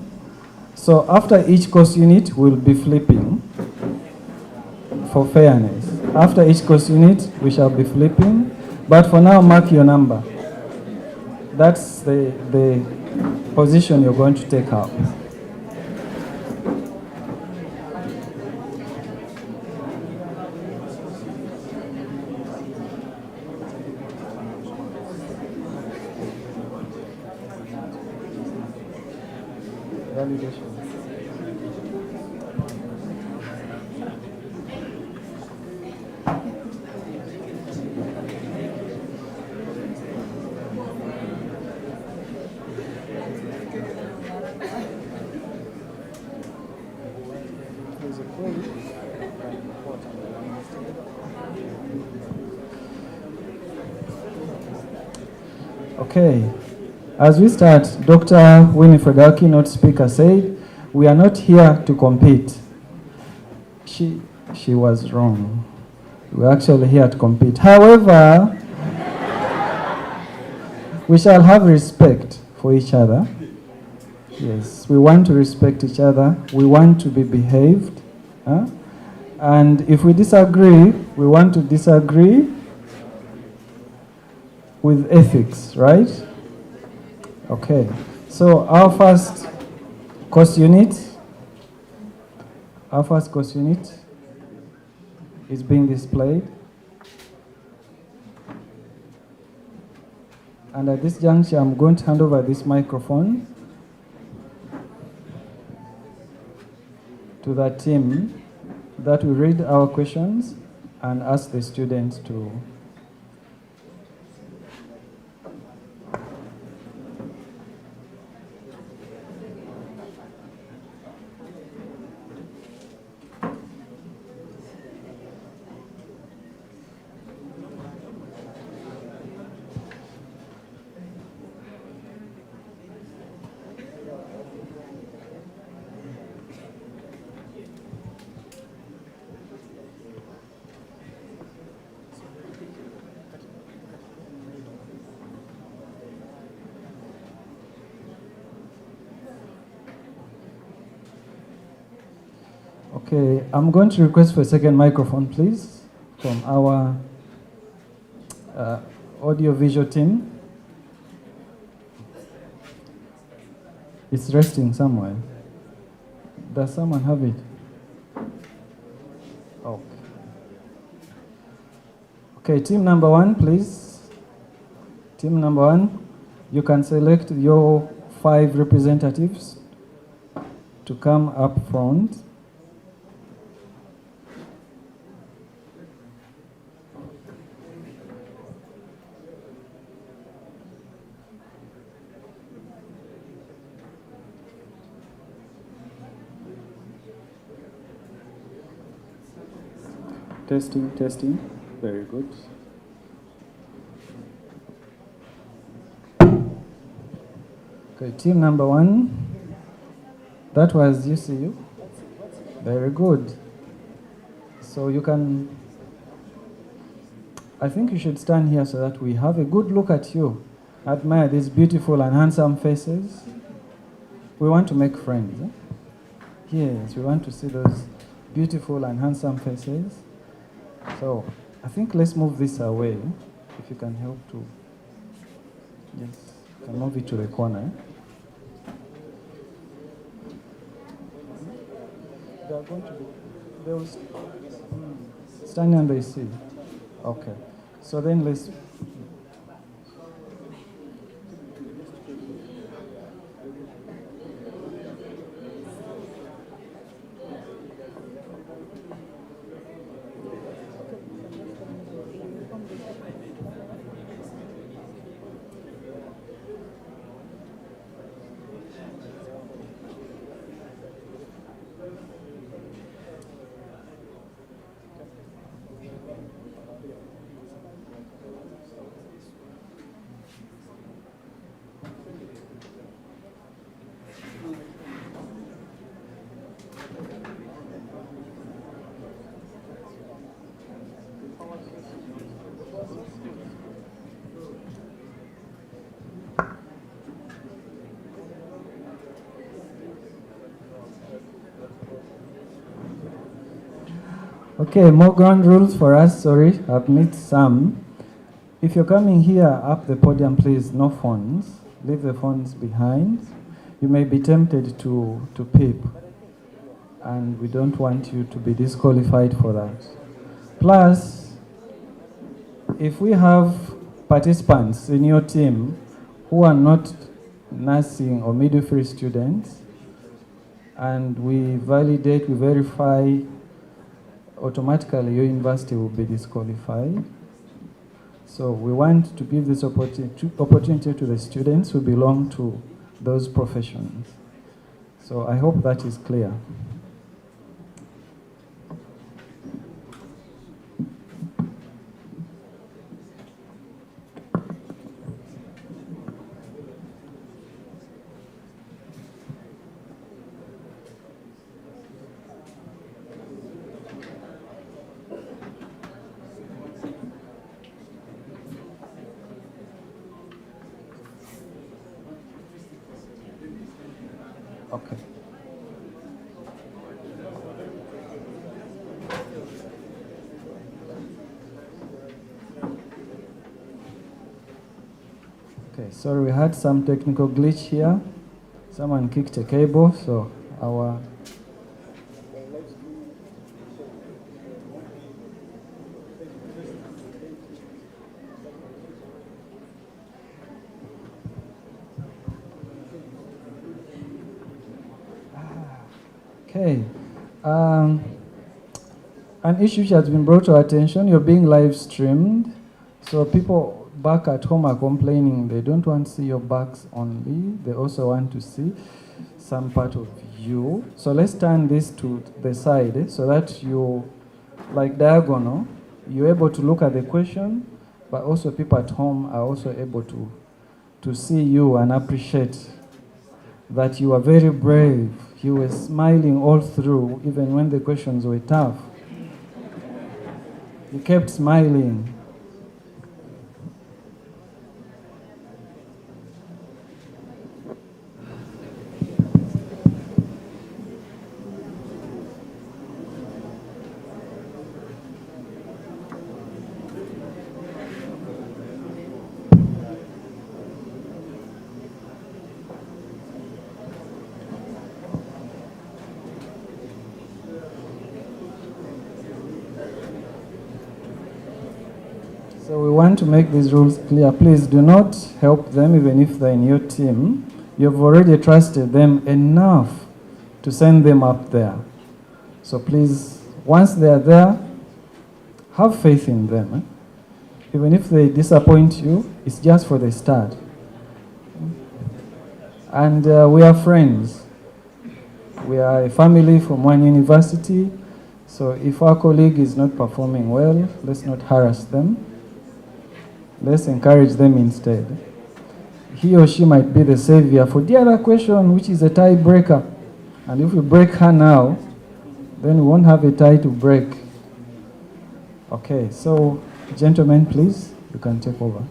So after each course unit, we'll be flipping for fairness. After each course unit, we shall be flipping. But for now, mark your number. That's the position you're going to take up. Validation. Okay, as we start, Dr. Winifred, our keynote speaker, said, we are not here to compete. She was wrong. We're actually here to compete. However, we shall have respect for each other. Yes, we want to respect each other. We want to be behaved. And if we disagree, we want to disagree with ethics, right? Okay, so our first course unit is being displayed. And at this juncture, I'm going to hand over this microphone to the team that will read our questions and ask the students to Okay, I'm going to request for a second microphone, please, from our audio-visual team. It's resting somewhere. Does someone have it? Okay. Okay, team number one, please. Team number one, you can select your 5 representatives to come up front. Testing, testing. Very good. Okay, team number one. That was UCU. Very good. So you can, I think you should stand here so that we have a good look at you. Admire these beautiful and handsome faces. We want to make friends. Eh? Yes, we want to see those beautiful and handsome faces. So I think let's move this away. If you can help to, yes, you can move it to the corner. They are going to be, they will stand under the seat. Okay. So then let's. Okay, more ground rules for us. Sorry, I've missed some. If you're coming here up the podium, please, no phones. Leave the phones behind. You may be tempted to peep, and we don't want you to be disqualified for that. Plus, if we have participants in your team who are not nursing or midwifery students, and we validate, we verify, automatically your university will be disqualified. So we want to give this opportunity to the students who belong to those professions. So I hope that is clear. Okay. Okay, sorry, we had some technical glitch here. Someone kicked a cable, so our Okay. An issue which has been brought to our attention, you're being live streamed. So people back at home are complaining they don't want to see your backs only. They also want to see some part of you. So let's turn this to the side so that you, like diagonal, you're able to look at the question, but also people at home are also able to see you and appreciate that you are very brave. You were smiling all through, even when the questions were tough. You kept smiling. So we want to make these rules clear. Please do not help them even if they're in your team. You've already trusted them enough to send them up there. So please, once they're there, have faith in them. Even if they disappoint you, it's just for the start. And we are friends. We are a family from one university. So if our colleague is not performing well, let's not harass them. Let's encourage them instead. He or she might be the savior for the other question, which is a tiebreaker. And if we break her now, then we won't have a tie to break. Okay, so gentlemen, please, you can take over.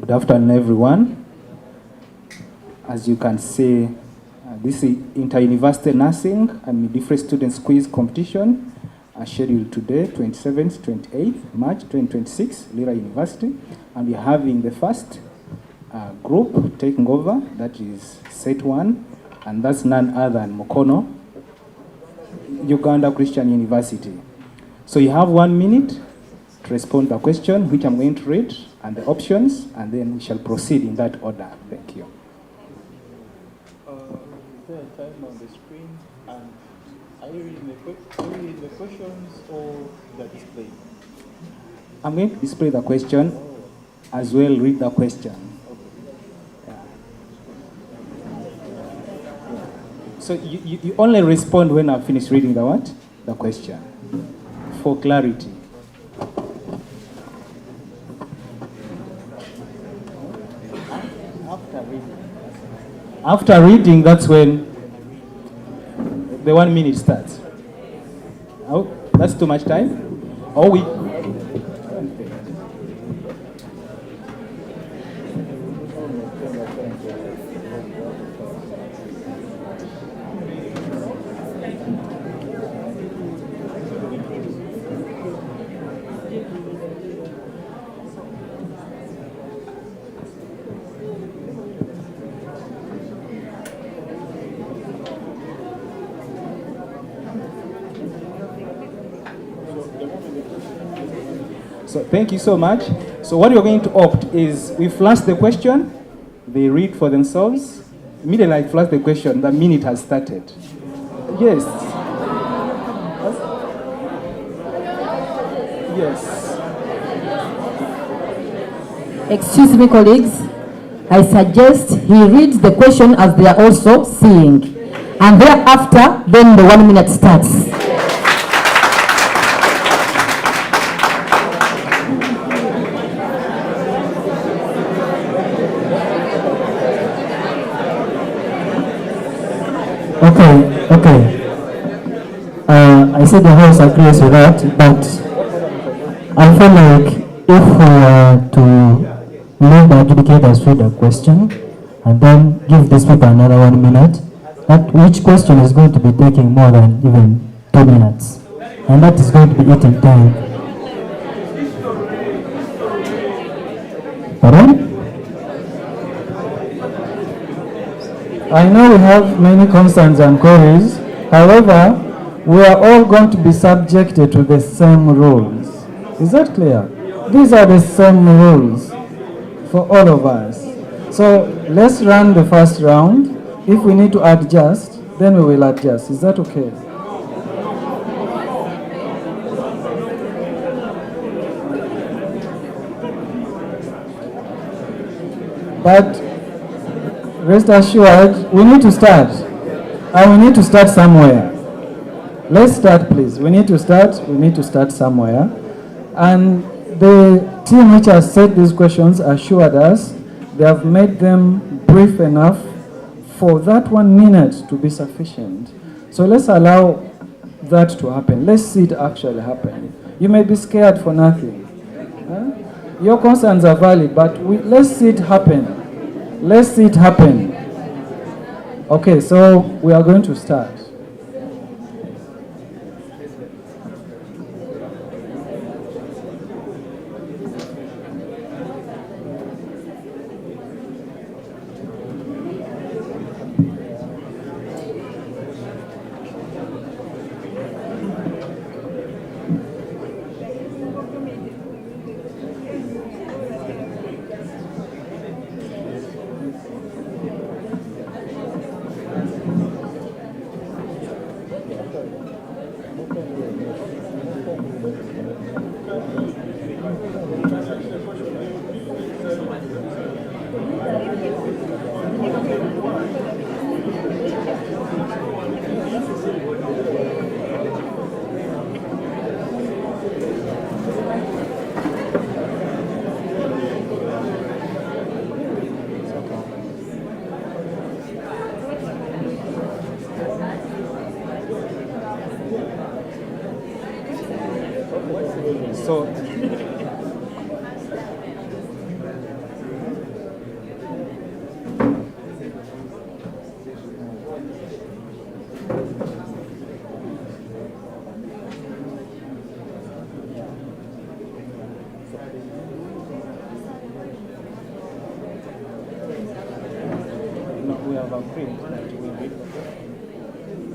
Good afternoon, everyone. As you can see, this is Inter-University Nursing and Midwifery Students Quiz Competition. Scheduled today, 27th, 28th March 2026, Lira University. And we're having the first group taking over, that is set 1, and that's none other than Mukono, Uganda Christian University. So you have 1 minute to respond to the question, which I'm going to read, and the options, and then we shall proceed in that order. Thank you. Is there a time on the screen? And are you reading the questions or the display? I'm going to display the question, as well read the question. Yeah. So you only respond when I've finished reading the what? The question, for clarity. After reading, that's when the 1 minute starts. Oh, that's too much time? Or we... So thank you so much. So what we're going to opt is we flash the question, they read for themselves. Immediately I flash the question, the minute has started. Yes. Yes. Excuse me, colleagues. I suggest he reads the question as they are also seeing. And thereafter, then the 1 minute starts. Okay. I said the House agrees with that, but I feel like if we are to leave the adjudicators with a question and then give these people another 1 minute, that each question is going to be taking more than even 2 minutes. And that is going to be eating time. Pardon? I know we have many concerns and queries. However, we are all going to be subjected to the same rules. Is that clear? These are the same rules for all of us. So let's run the first round. If we need to adjust, then we will adjust. Is that okay? But rest assured, we need to start. And we need to start somewhere. Let's start, please. We need to start somewhere. And the team which has set these questions assured us they have made them brief enough for that 1 minute to be sufficient. So let's allow that to happen. Let's see it actually happen. You may be scared for nothing. Huh? Your concerns are valid, but let's see it happen. Let's see it happen. Okay, so we are going to start.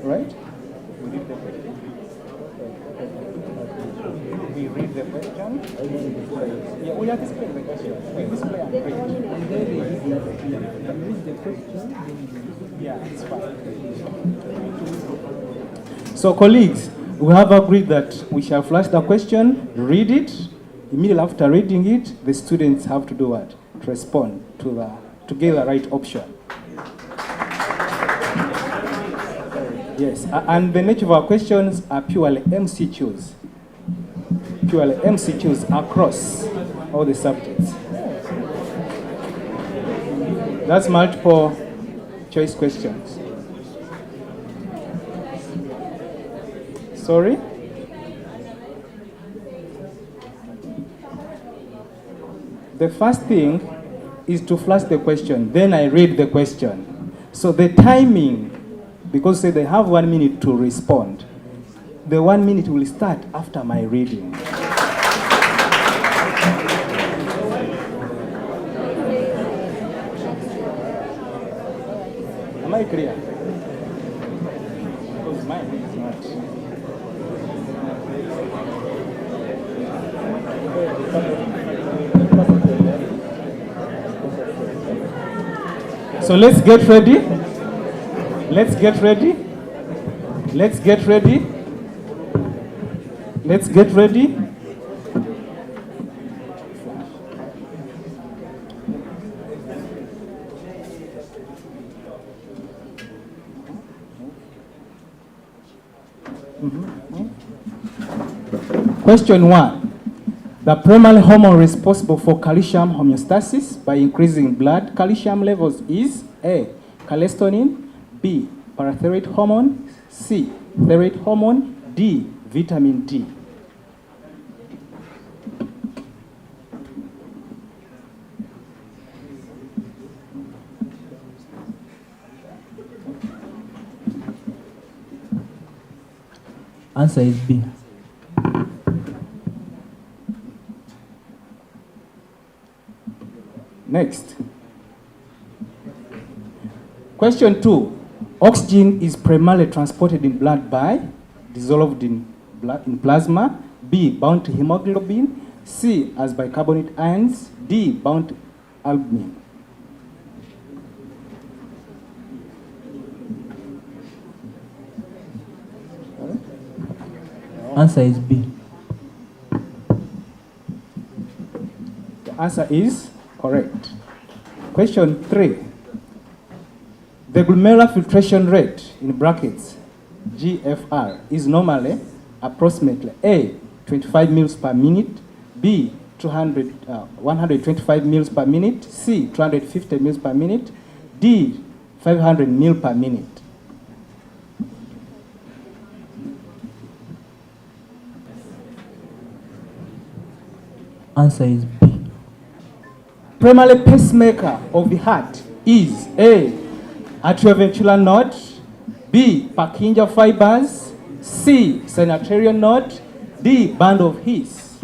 Right? We read the question. We read the question. Yeah, we are displaying the question. We display and read. Yeah, it's fine. So, colleagues, we have agreed that we shall flash the question, read it. Immediately after reading it, the students have to do what? To respond to get the right option. Yes, and the nature of our questions are purely MCQs. Purely MCQs across all the subjects. That's multiple choice questions. Sorry? The first thing is to flash the question, then I read the question. So the timing, because say they have 1 minute to respond, the 1 minute will start after my reading. Am I clear? Because mine is not. So let's get ready. Let's get ready. Let's get ready. Let's get ready. Question 1. The primary hormone responsible for calcium homeostasis by increasing blood calcium levels is A. Cholesterol, B. Parathyroid hormone, C. Thyroid hormone, D. Vitamin D. Answer is B. Next. Question 2. Oxygen is primarily transported in blood by dissolved in plasma, B. bound to hemoglobin, C. as bicarbonate ions, D. bound to albumin. Answer is B. The answer is correct. Question 3. The glomerular filtration rate, in brackets, GFR, is normally approximately A. 25 mils per minute, B. 125 mils per minute, C. 250 mils per minute, D. 500 mils per minute. Answer is B. Primary pacemaker of the heart is A. atrioventricular node, B. Purkinje fibers, C. synatorial node, D. band of His.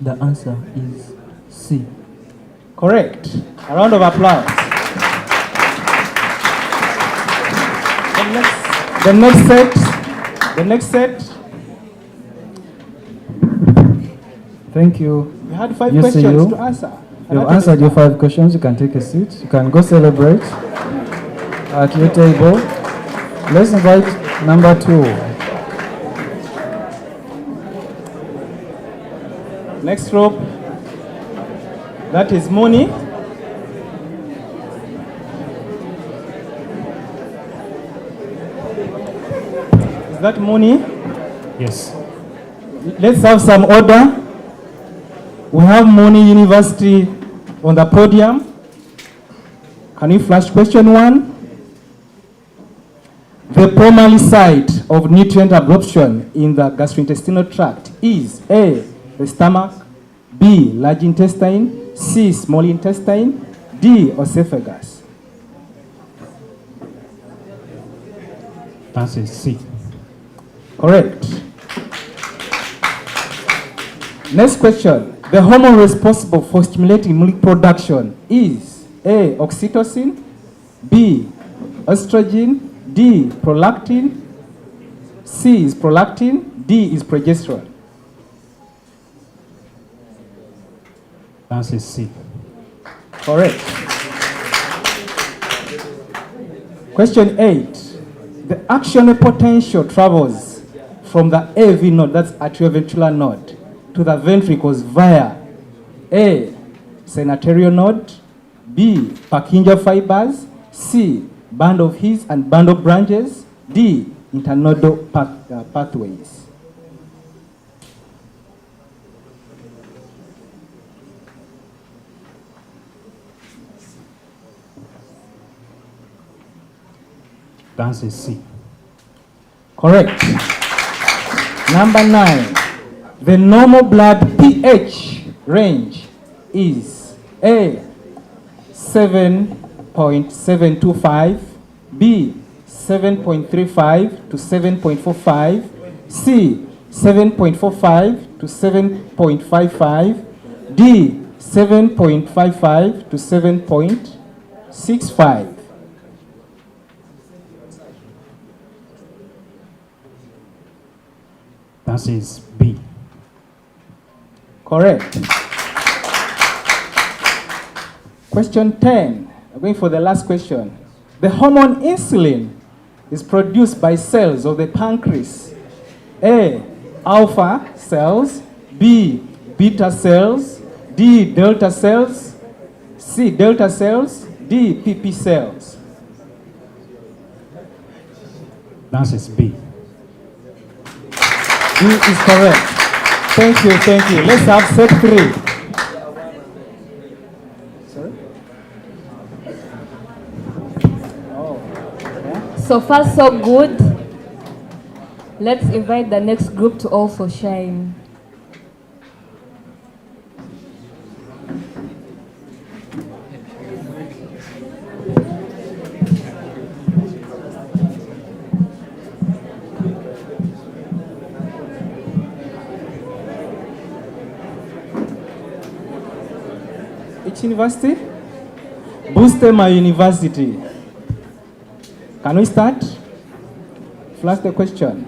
The answer is C. Correct. A round of applause. The next set. Thank you. We had 5 questions to answer. You've answered your 5 questions. You can take a seat. You can go celebrate at your table. Let's invite number 2. Next rope. That is Moni. Is that Moni? Yes. Let's have some order. We have Moni University on the podium. Can you flash question 1? The primary site of nutrient absorption in the gastrointestinal tract is A. the stomach, B. large intestine, C. small intestine, D. esophagus. Answer is C. Correct. Next question. The hormone responsible for stimulating milk production is A. oxytocin, B. estrogen, D. prolactin, C is prolactin, D is progesterone. Answer is C. Correct. Question 8. The actional potential travels from the AV node, that's atrioventricular node, to the ventricles via A. synatorial node, B. Purkinje fibers, C. band of His and band of branches, D. internodal pathways. The answer is C. Correct. Number 9. The normal blood pH range is A. 7.725, B. 7.35 to 7.45, C. 7.45 to 7.55, D. 7.55 to 7.65. answer is B. Correct. Question 10. I'm going for the last question. The hormone insulin is produced by cells of the pancreas. A, alpha cells. B, beta cells. D, delta cells. C, delta cells. D, PP cells. The answer is B. D is correct. Thank you, thank you. Let's have set 3. Sorry? Oh, yeah. So far, so good. Let's invite the next group to also shine. Which university? Boostema University. Can we start? Flash the question.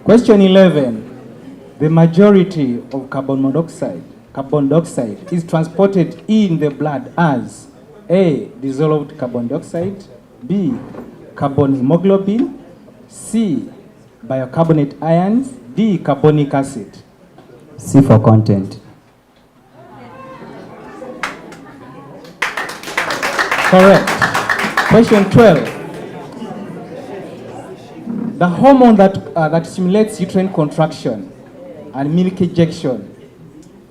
Question 11. The majority of carbon dioxide is transported in the blood as A, dissolved carbon dioxide, B, carbon hemoglobin, C, bicarbonate ions, D, carbonic acid. C for content. Correct. Question 12. The hormone that stimulates uterine contraction and milk ejection.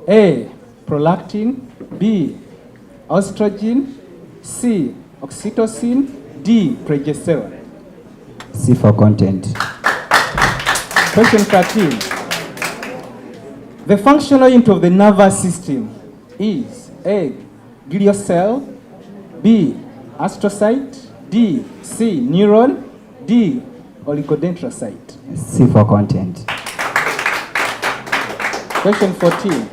A, prolactin. B, estrogen. C, oxytocin. D, progesterone. C for content. Question 13. The functional unit of the nervous system is A, glial cell. B, astrocyte. D, C, neuron. D, oligodendrocyte. C for content. Question 14.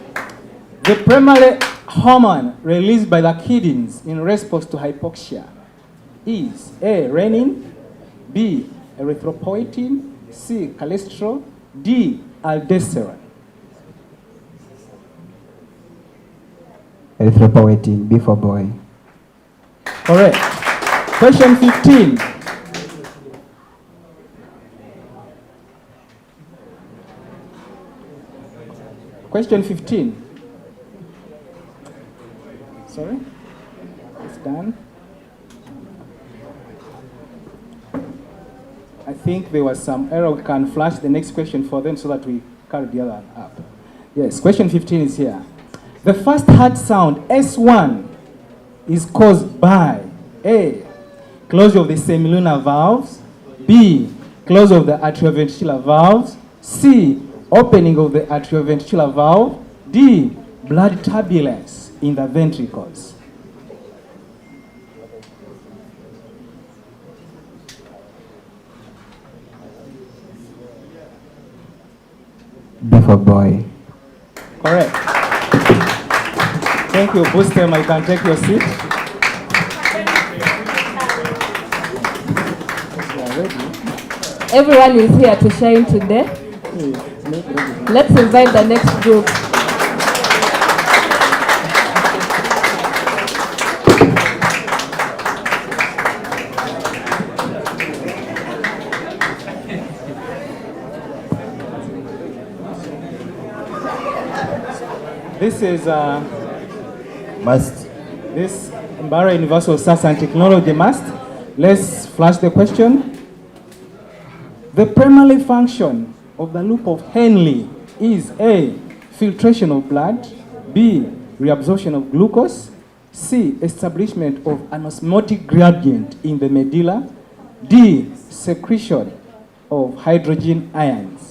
The primary hormone released by the kidneys in response to hypoxia is A, renin. B, erythropoietin. C, cholesterol. D, aldosterone. Erythropoietin. B for boy. Correct. Question 15. Question 15. Sorry? It's done. I think there was some error. We can flash the next question for them so that we carry the other up. Yes, question 15 is here. The first heart sound, S1, is caused by A, closure of the semilunar valves. B, closure of the atrioventricular valves. C, opening of the atrioventricular valve. D, blood turbulence in the ventricles. B for boy. Correct. Thank you, Boostem. You can take your seat. Everyone is here to shine today. Let's invite the next group. This is Must. This Mbara Universal Science and Technology must. Let's flash the question. The primary function of the loop of Henle is A, filtration of blood. B, reabsorption of glucose. C, establishment of an osmotic gradient in the medulla. D, secretion of hydrogen ions.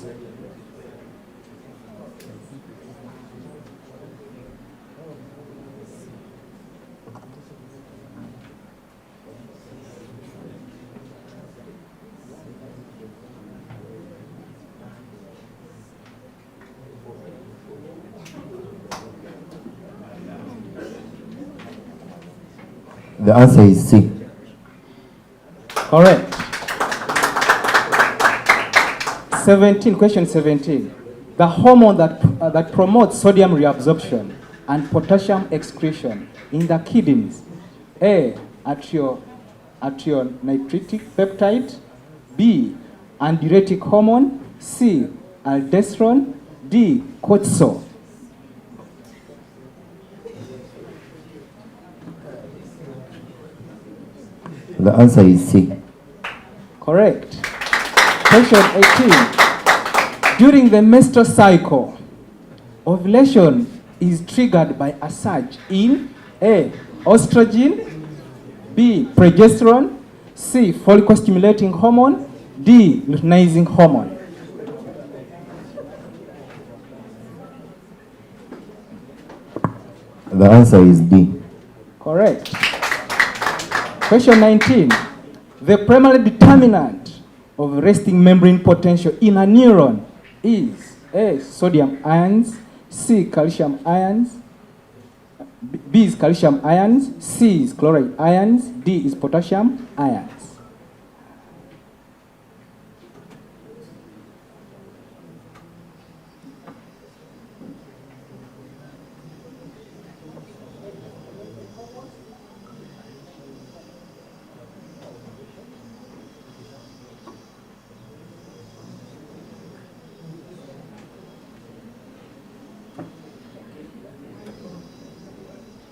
The answer is C. 17, question 17. The hormone that promotes sodium reabsorption and potassium excretion in the kidneys. A, nitritic peptide. B, andiuretic hormone. C, aldosterone. D, cortisol. The answer is C. Correct. Question 18. During the menstrual cycle, ovulation is triggered by a surge in A, estrogen. B, progesterone. C, follicle stimulating hormone. D, luteinizing hormone. The answer is D. Correct. Question 19. The primary determinant of resting membrane potential in a neuron is A, sodium ions. C, calcium ions. B is calcium ions. C is chloride ions. D is potassium ions.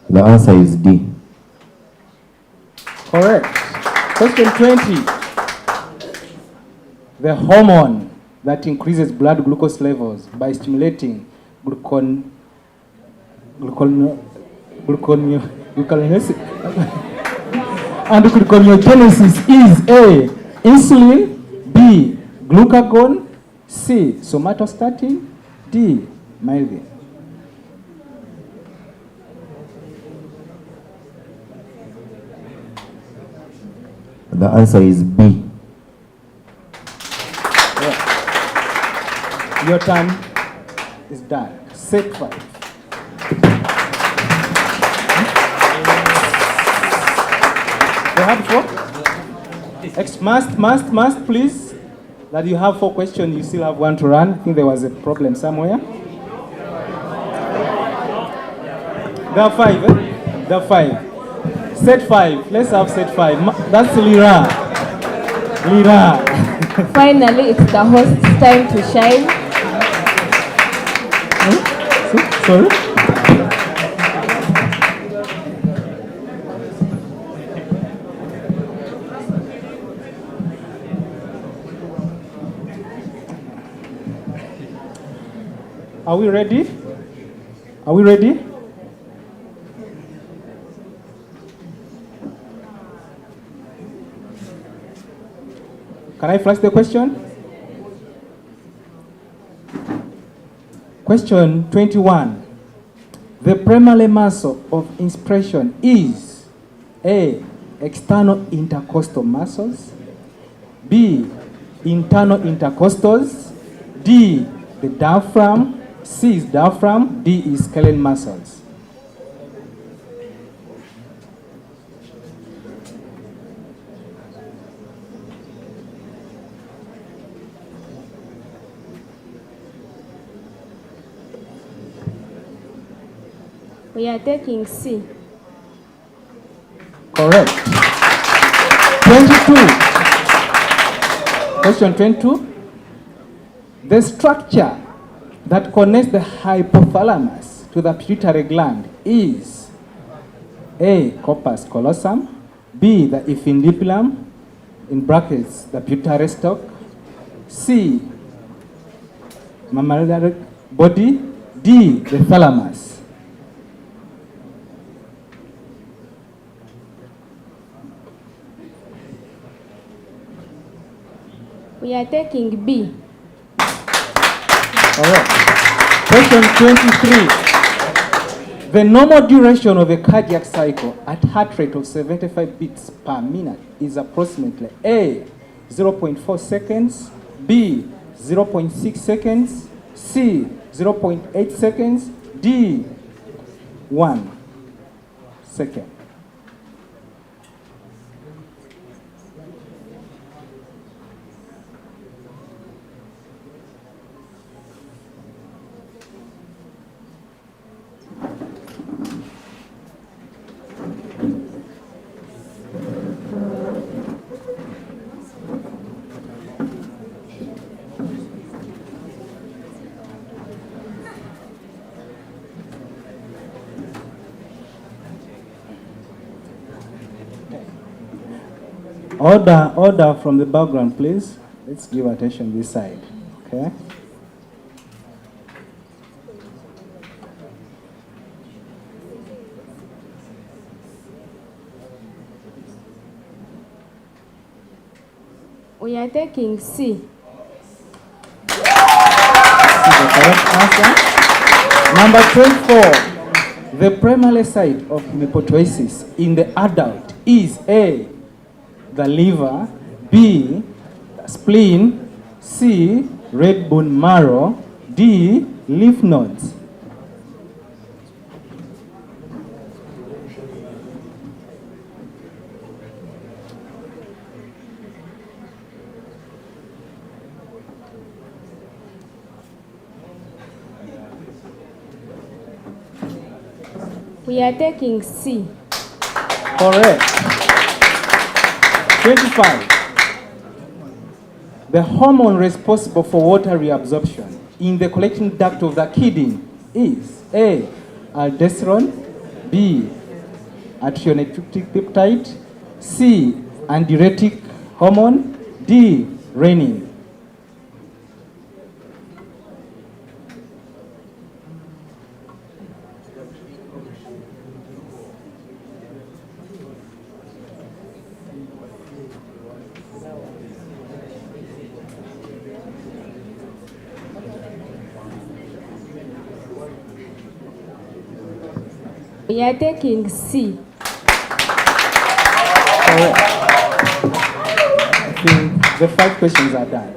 The answer is D. Correct. Question 20. The hormone that increases blood glucose levels by stimulating gluconeogenesis is A, insulin. B, glucagon. C, somatostatin. D, myelin. The answer is B. Yeah. Your turn is done. Set 5. You have 4? Must, please. That you have 4 questions, you still have 1 to run. I think there was a problem somewhere. There are 5, eh? There are 5. Set 5. Let's have set 5. That's Lira. Lira. Finally, it's the host's time to shine. Sorry? Are we ready? Are we ready? Can I flash the question? Question 21. The primary muscle of inspiration is A, external intercostal muscles. B, internal intercostals. D, the diaphragm. C is diaphragm. D is skeletal muscles. We are taking C. Correct. 22. Question 22. The structure that connects the hypothalamus to the pituitary gland is A, corpus callosum. B, the infundibulum, in brackets, the pituitary stalk. C, mammillary body. D, the thalamus. We are taking B. All right. Question 23. The normal duration of a cardiac cycle at heart rate of 75 beats per minute is approximately A, 0.4 seconds, B, 0.6 seconds, C, 0.8 seconds, D, 1 second. Order from the background, please. Let's give attention this side. Okay. We are taking C. This is the correct answer. Number 24. The primary site of hematopoiesis in the adult is A, the liver, B, the spleen, C, red bone marrow, D, lymph nodes. We are taking C. Correct. 25. The hormone responsible for water reabsorption in the collecting duct of the kidney is A, aldosterone, B, adrenergic peptide, C, antidiuretic hormone, D, renin. We are taking C. Correct. I think the 5 questions are done.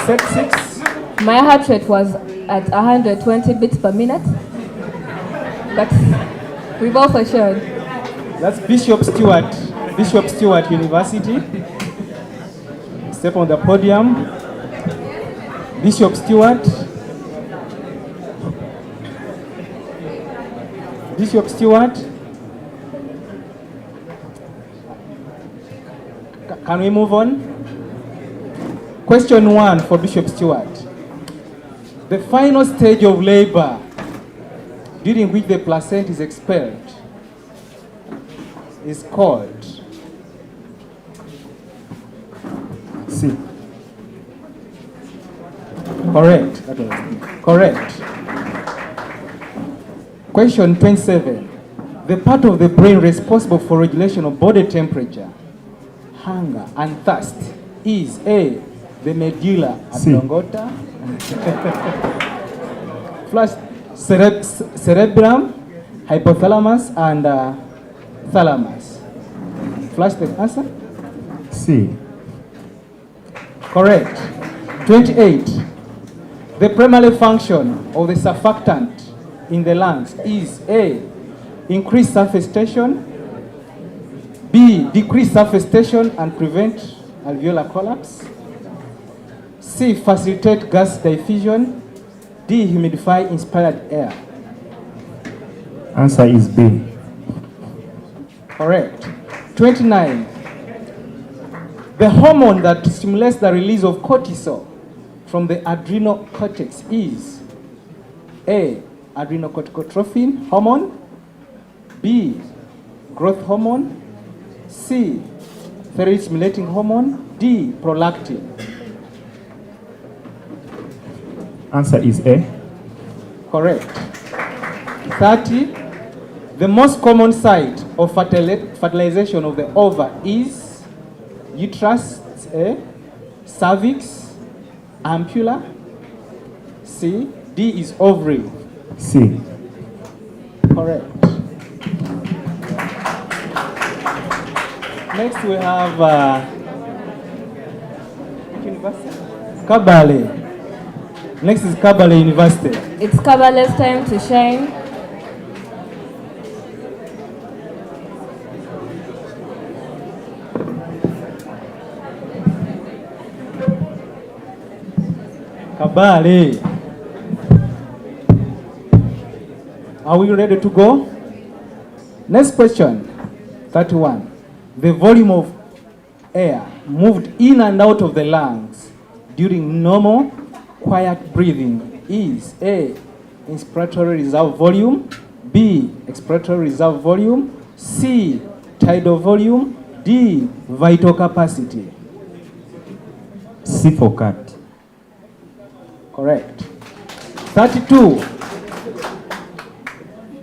Set 6. My heart rate was at 120 beats per minute, but we've also shown. That's Bishop Stewart University. Step on the podium. Bishop Stewart. Bishop Stewart. Can we move on? Question 1 for Bishop Stewart. The final stage of labor during which the placenta is expelled is called C. Correct. Correct. Question 27. The part of the brain responsible for regulation of body temperature, hunger, and thirst is A, the medulla oblongata, flash cerebrum, hypothalamus, and thalamus. Flash the answer. C. Correct. 28. The primary function of the surfactant in the lungs is A, increase surface tension, B, decrease surface tension and prevent alveolar collapse, C, facilitate gas diffusion, D, humidify inspired air. Answer is B. Correct. 29. The hormone that stimulates the release of cortisol from the adrenal cortex is A, adrenocorticotrophin hormone, B, growth hormone, C, thyroid stimulating hormone, D, prolactin. Answer is A. Correct. 30. The most common site of fertilization of the ova is uterus, A, cervix, ampulla, C, D is ovary. C. Correct. Next we have Kabale. Next is Kabale University. It's Kabale's time to shine. Kabale. Are we ready to go? Next question, 31. The volume of air moved in and out of the lungs during normal, quiet breathing is A, inspiratory reserve volume, B, expiratory reserve volume, C, tidal volume, D, vital capacity. C for cat. Correct. 32.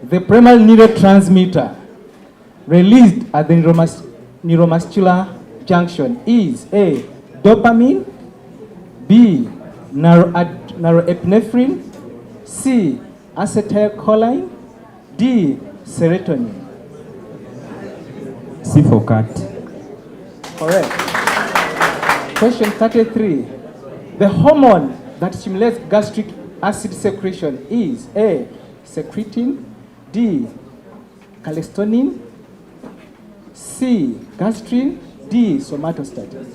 The primary neurotransmitter released at the neuromuscular junction is A, dopamine, B, norepinephrine, C, acetylcholine, D, serotonin. C for cat. Correct. Question 33. The hormone that stimulates gastric acid secretion is A, secretin, D, calcitonin, C, gastrin, D, somatostatin.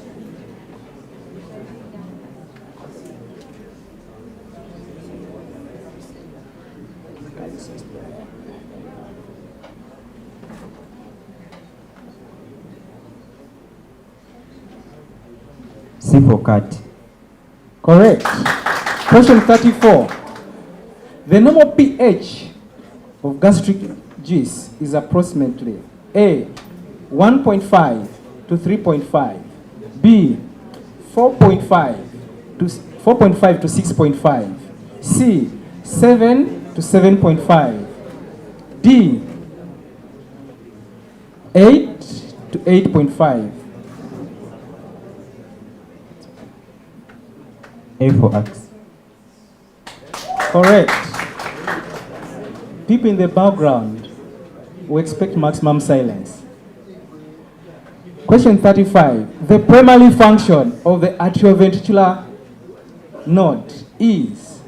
C for cat. Correct. Question 34. The normal pH of gastric juice is approximately A, 1.5 to 3.5, B, 4.5 to 6.5, C, 7 to 7.5, D, 8 to 8.5. A for X. Correct. People in the background, we expect maximum silence. Question 35. The primary function of the atrioventricular node is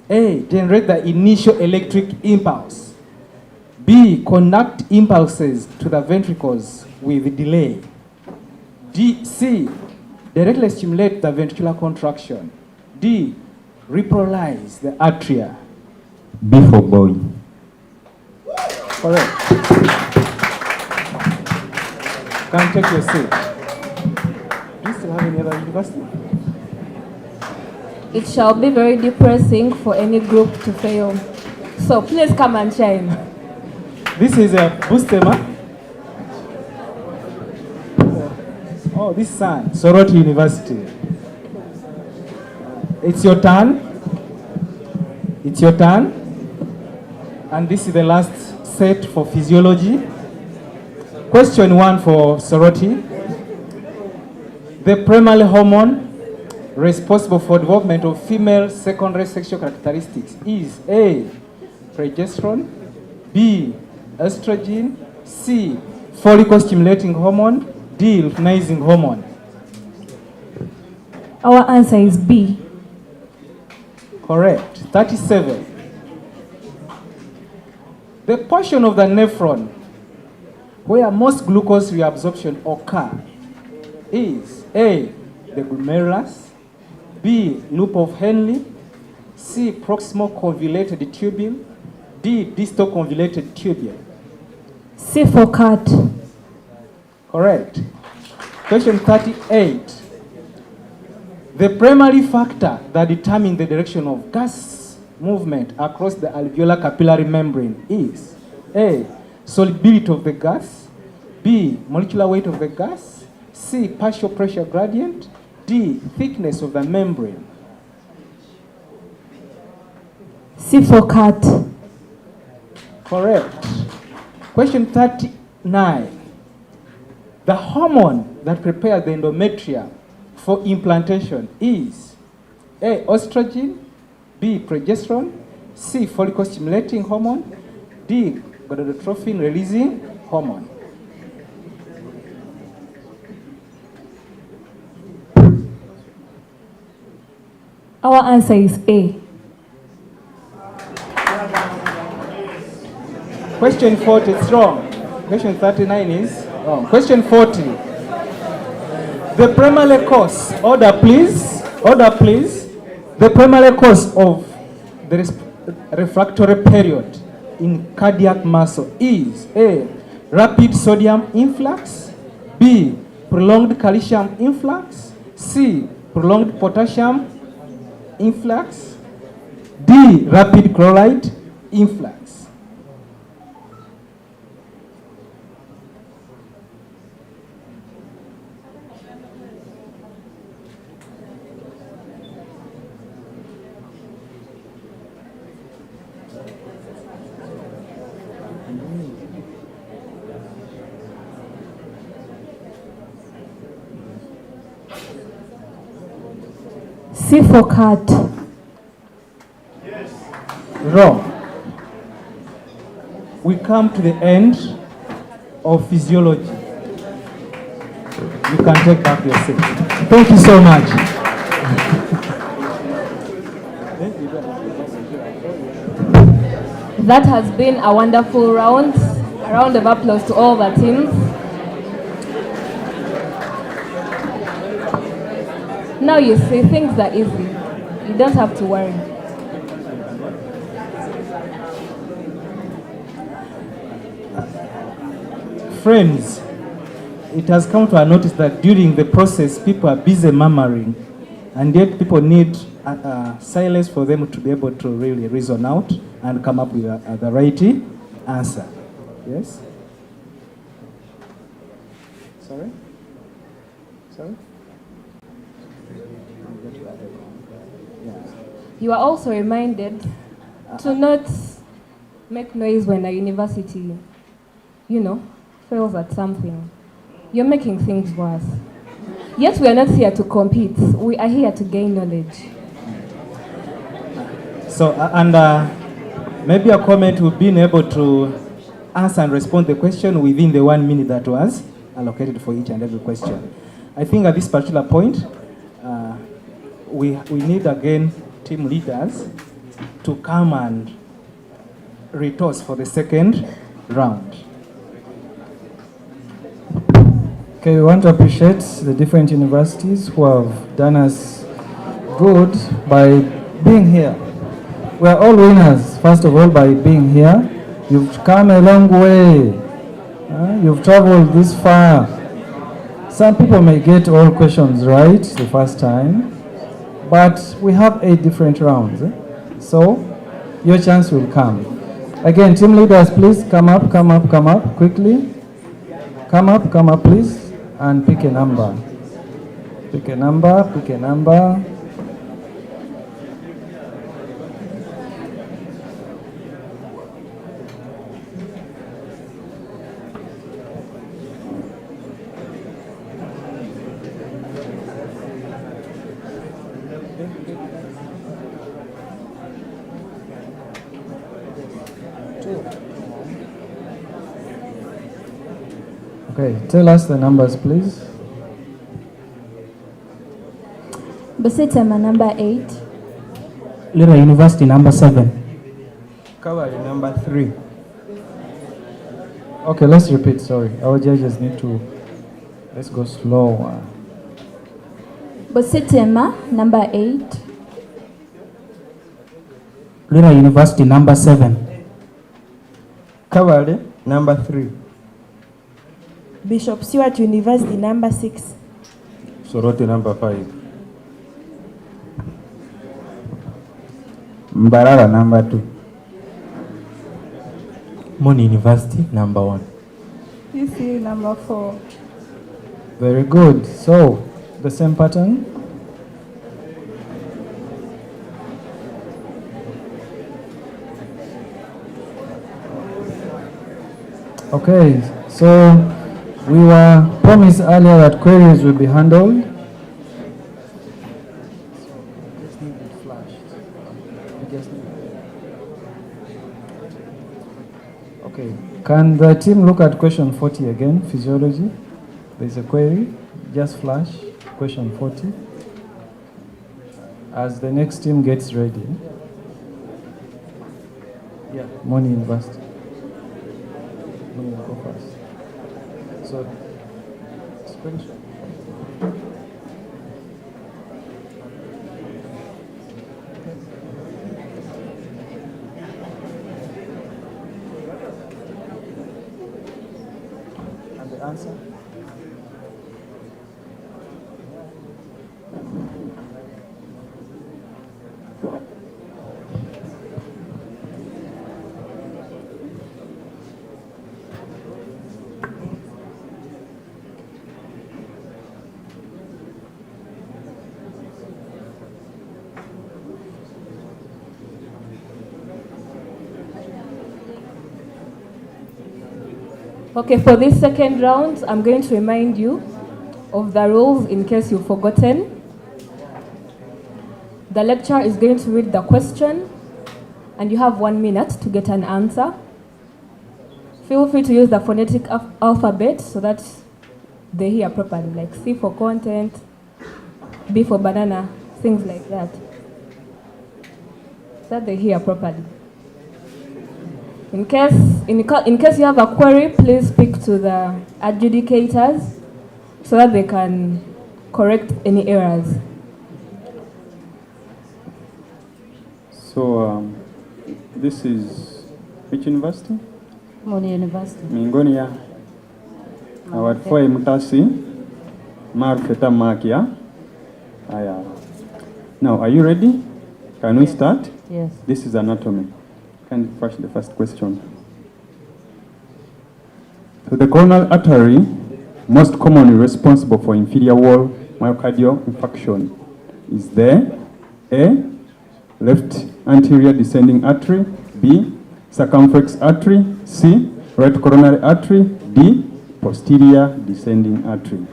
A, generate the initial electric impulse, B, conduct impulses to the ventricles with delay, C, directly stimulate the ventricular contraction, D, repolarize the atria. B for boy. Correct. Can take your seat. Do you still have any other university? It shall be very depressing for any group to fail. So please come and shine. This is a Bustema. Oh, this son, Soroti University. It's your turn. It's your turn. And this is the last set for physiology. Question 1 for Soroti. The primary hormone responsible for development of female secondary sexual characteristics is A, progesterone, B, estrogen, C, follicle stimulating hormone, D, luteinizing hormone. Our answer is B. Correct. 37. The portion of the nephron where most glucose reabsorption occur is A, the glomerulus, B, loop of Henle, C, proximal convoluted tubule, D, distal convoluted tubule. C for cat. Correct. Question 38. The primary factor that determines the direction of gas movement across the alveolar capillary membrane is A, solubility of the gas, B, molecular weight of the gas, C, partial pressure gradient, D, thickness of the membrane. C for cat. Correct. Question 39. The hormone that prepares the endometrium for implantation is A, estrogen, B, progesterone, C, follicle stimulating hormone, D, gonadotrophin releasing hormone. Our answer is A. Question 40 is wrong. Question 39 is wrong. Question 40. The primary cause, order please, the primary cause of the refractory period in cardiac muscle is A, rapid sodium influx, B, prolonged calcium influx, C, prolonged potassium influx, D. Rapid chloride influx. C for cat. Wrong. We come to the end of physiology. You can take back your seat. Thank you so much. That has been a wonderful round. A round of applause to all the teams. Now you see, things are easy. You don't have to worry. Friends, it has come to our notice that during the process, people are busy murmuring, and yet people need silence for them to be able to really reason out and come up with the right answer. Yes? Sorry? Sorry? You are also reminded to not make noise when a university, fails at something. You're making things worse. Yet we are not here to compete. We are here to gain knowledge. So, maybe a comment we've been able to answer and respond the question within the 1 minute that was allocated for each and every question. I think at this particular point, we need again team leaders to come and retoss for the second round. Okay, we want to appreciate the different universities who have done us good by being here. We are all winners, first of all, by being here. You've come a long way. You've traveled this far. Some people may get all questions right the first time, but we have 8 different rounds. So your chance will come. Again, team leaders, please come up quickly. Come up, please, and pick a number. Pick a number. Okay, tell us the numbers, please. Busitema number 8. Lira University number 7. Kawari number 3. Okay, let's repeat, sorry. Our judges need to, let's go slower. Busitema number 8. Lira University number 7. Kawari number 3. Bishop Stewart University number 6. Soroti number 5. Mbarara number 2. Moni University number 1. UCU number 4. Very good. So, the same pattern. Okay, so we were promised earlier that queries will be handled. Okay, can the team look at question 40 again, physiology? There's a query, just flash question 40 as the next team gets ready. Yeah, Moni University. Moni, go first. So, screenshot. And the answer? Okay, for this second round, I'm going to remind you of the rules in case you've forgotten. The lecturer is going to read the question, and you have 1 minute to get an answer. Feel free to use the phonetic alphabet so that they hear properly, like C for content, B for banana, things like that, so that they hear properly. In case you have a query, please speak to the adjudicators so that they can correct any errors. So, this is which university? Moni University. Mingonia. Our four mutasi. Marfeta makia. Aya. Now, are you ready? Can we start? Yes. This is anatomy. Can you flash the first question? So the coronal artery, most commonly responsible for inferior wall myocardial infarction, is there: A, left anterior descending artery; B, circumflex artery; C, right coronary artery; D, posterior descending artery.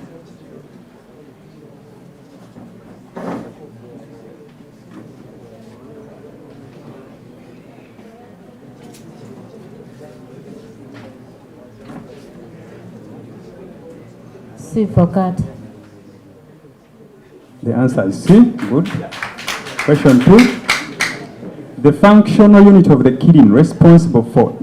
C for cat. The answer is C. Good. Question 2. The functional unit of the kidney responsible for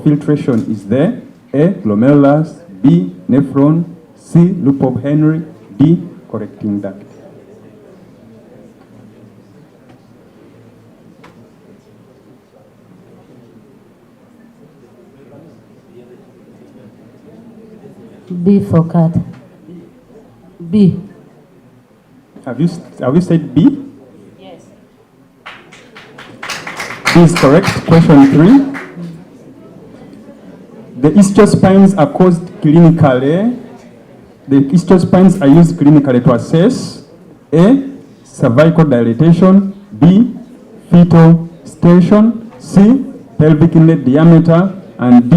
filtration is there: A, glomerulus; B, nephron; C, loop of Henry; D, collecting duct. B for cat. B. Have you said B? Yes. B is correct. Question 3. The ischospines are caused clinically. The ischospines are used clinically to assess: A, cervical dilatation; B, fetal extension; C, pelvic inlet diameter; and D,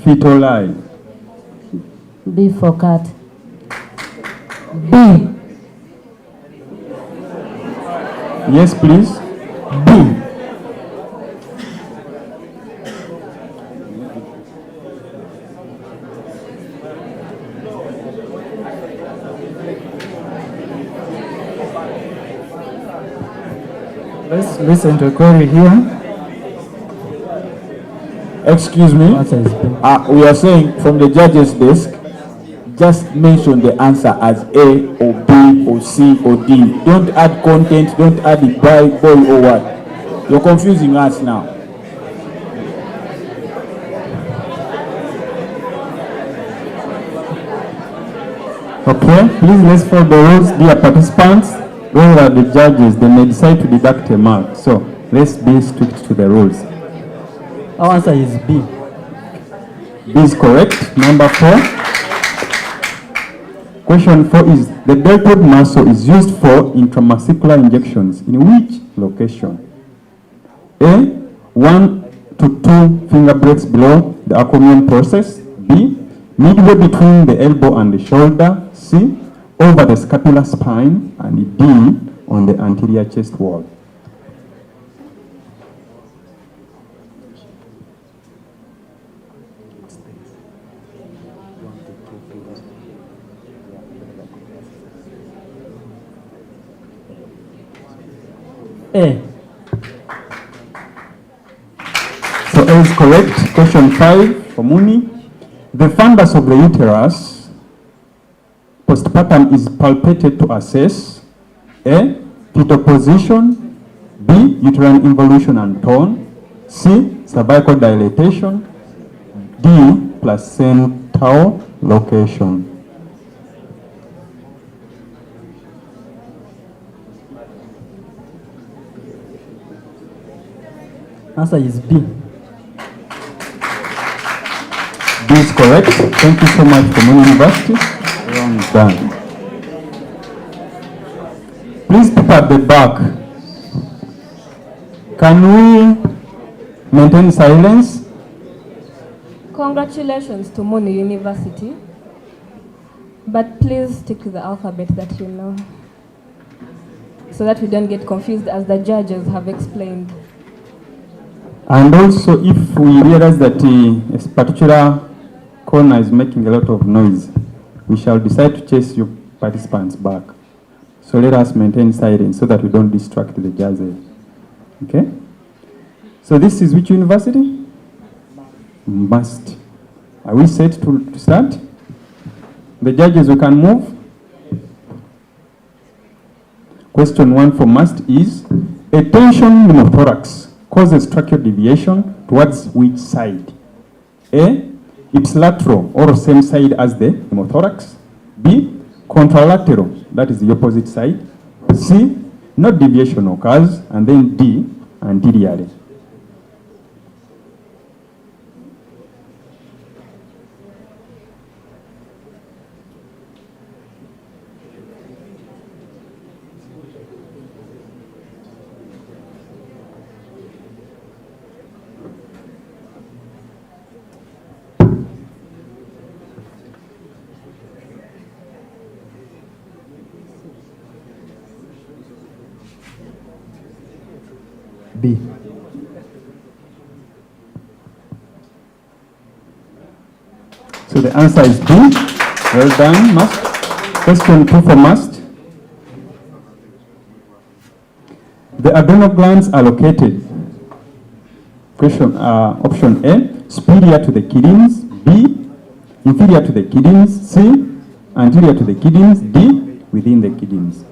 fetal lie. B for cat. B. Yes, please. B. Let's listen to a query here. Excuse me. We are saying from the judge's desk, just mention the answer as A or B or C or D. Don't add content, don't add the boy or what. You're confusing us now. Okay, please let's follow the rules, dear participants. Those are the judges, they may decide to deduct a mark. So let's be strict to the rules. Our answer is B. B is correct. Number 4. Question 4 is: the deltoid muscle is used for intramuscular injections in which location? A, 1 to 2 finger breadths below the acromion process; B, midway between the elbow and the shoulder; C, over the scapular spine; and D, on the anterior chest wall. A. So A is correct. Question 5 for Muni. The fundus of the uterus postpartum is palpated to assess: A, fetal position; B, uterine involution and tone; C, cervical dilatation; D, placental location. Answer is B. B is correct. Thank you so much for Muni University. Wrong done. Please people at the back, can we maintain silence? Congratulations to Moni University, but please stick to the alphabet that you know, so that we don't get confused as the judges have explained. And also, if we realize that a particular corner is making a lot of noise, we shall decide to chase your participants back. So let us maintain silence so that we don't distract the judges. Okay? So this is which university? Must. Are we set to start? The judges, we can move. Question 1 for must is, a tension pneumothorax causes tracheal deviation towards which side? A, ipsilateral or same side as the pneumothorax. B, contralateral, that is the opposite side. C, no deviation occurs. And then D, anteriorly. B. So the answer is B. Well done, must. Question 2 for must. The adrenal glands are located. Question option A, superior to the kidneys. B, inferior to the kidneys. C, anterior to the kidneys. D, within the kidneys.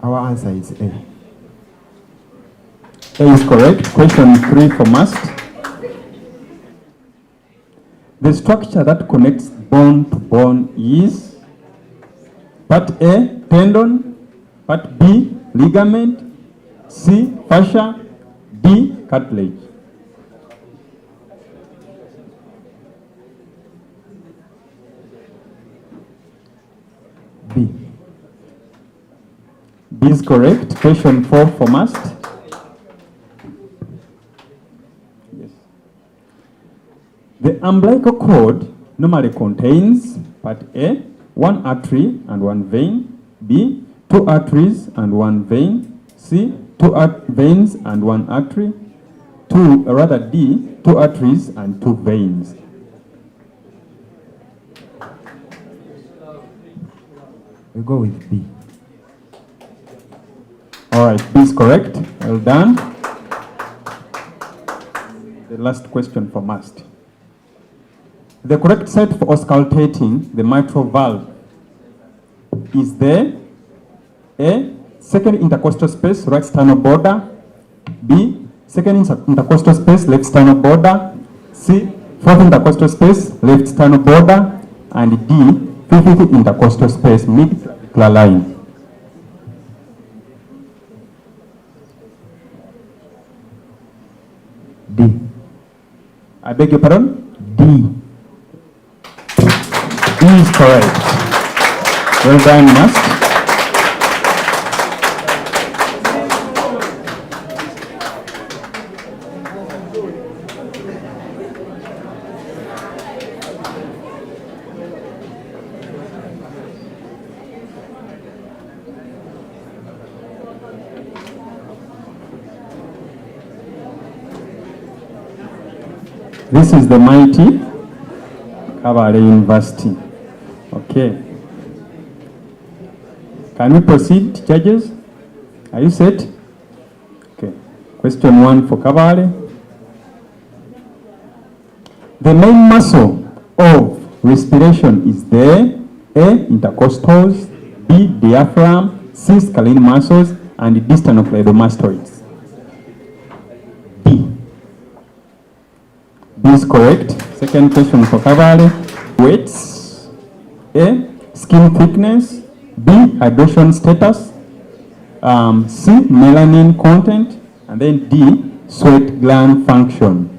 Our answer is A. A is correct. Question 3 for must. The structure that connects bone to bone is part A, tendon, part B, ligament, C, fascia, D, cartilage. B. B is correct. Question 4 for must. Yes. The umbilical cord normally contains part A, one artery and one vein. B, two arteries and one vein. C, two veins and one artery. D, two arteries and two veins. We go with B. All right, B is correct. Well done. The last question for must. The correct site for auscultating the mitral valve is there. A, second intercostal space, right sternal border. B, second intercostal space, left sternal border. C, fourth intercostal space, left sternal border. And D, fifth intercostal space, mid-clavicular line. D. I beg your pardon? D. D is correct. Well done, must. This is the mighty Kabale University. Okay. Can we proceed, judges? Are you set? Okay. Question 1 for Kabale. The main muscle of respiration is there. A, intercostals. B, diaphragm. C, scalene muscles. And D, sternocleidomastoids. B is correct. Second question for Kabale. Weights. A, skin thickness. B, hydration status. C, melanin content. And then D, sweat gland function.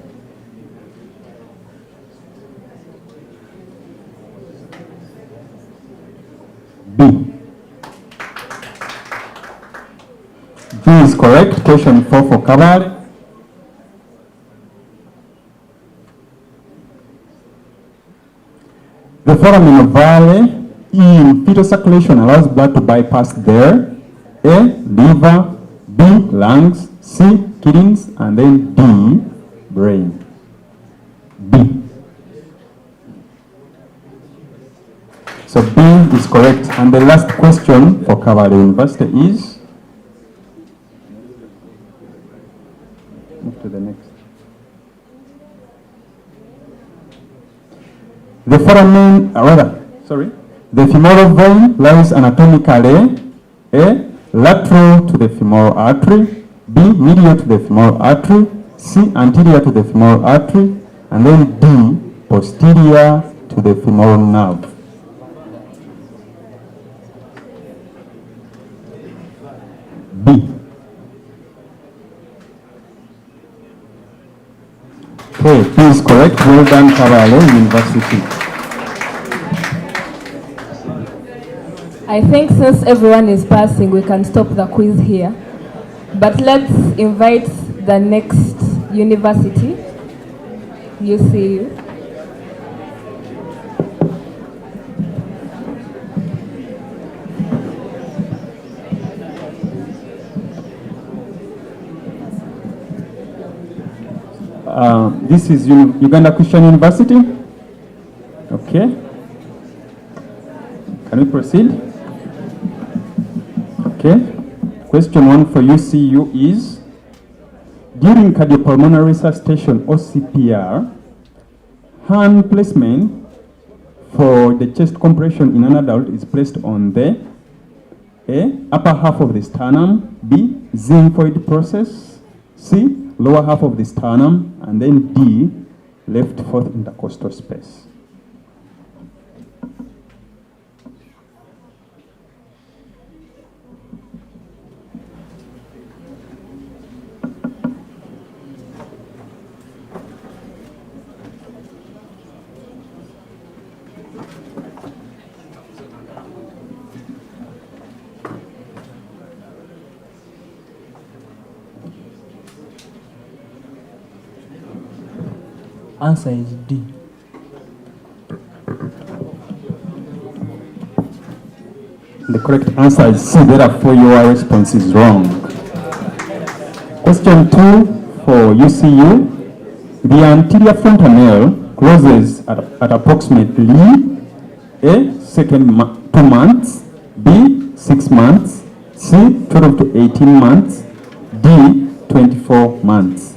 He is correct. Question 4 for Kabale. The foramen ovale in fetal circulation allows blood to bypass there. A, liver, B, lungs, C, kidneys, and then D, brain. B. So B is correct. And the last question for Kabale University is, move to the next. The foramen, the femoral vein lies anatomically A, lateral to the femoral artery, B, medial to the femoral artery, C, anterior to the femoral artery, and then D, posterior to the femoral nerve. B. Okay, B is correct. Well done, Kabale University. I think since everyone is passing, we can stop the quiz here. But let's invite the next university, UCU. This is Uganda Christian University. Okay. Can we proceed? Okay. Question 1 for UCU is, during cardiopulmonary resuscitation or CPR, hand placement for the chest compression in an adult is placed on the A, upper half of the sternum, B, xiphoid process, C, lower half of the sternum, and then D, left fourth intercostal space. Answer is D. The correct answer is C, therefore your response is wrong. Question 2 for UCU. The anterior fontanelle closes at approximately A, 2 months, B, 6 months, C, 12 to 18 months, D, 24 months.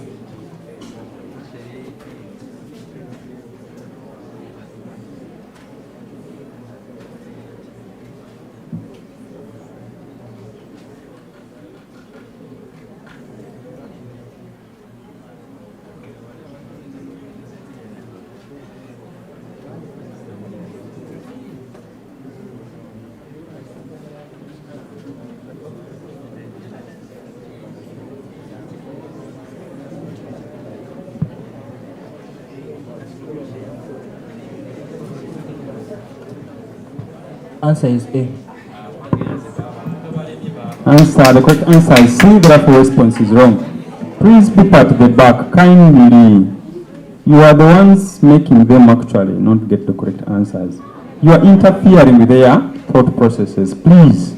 Answer is A. The correct answer is C, therefore response is wrong. Please people at the back, kindly. You are the ones making them actually not get the correct answers. You are interfering with their thought processes. Please.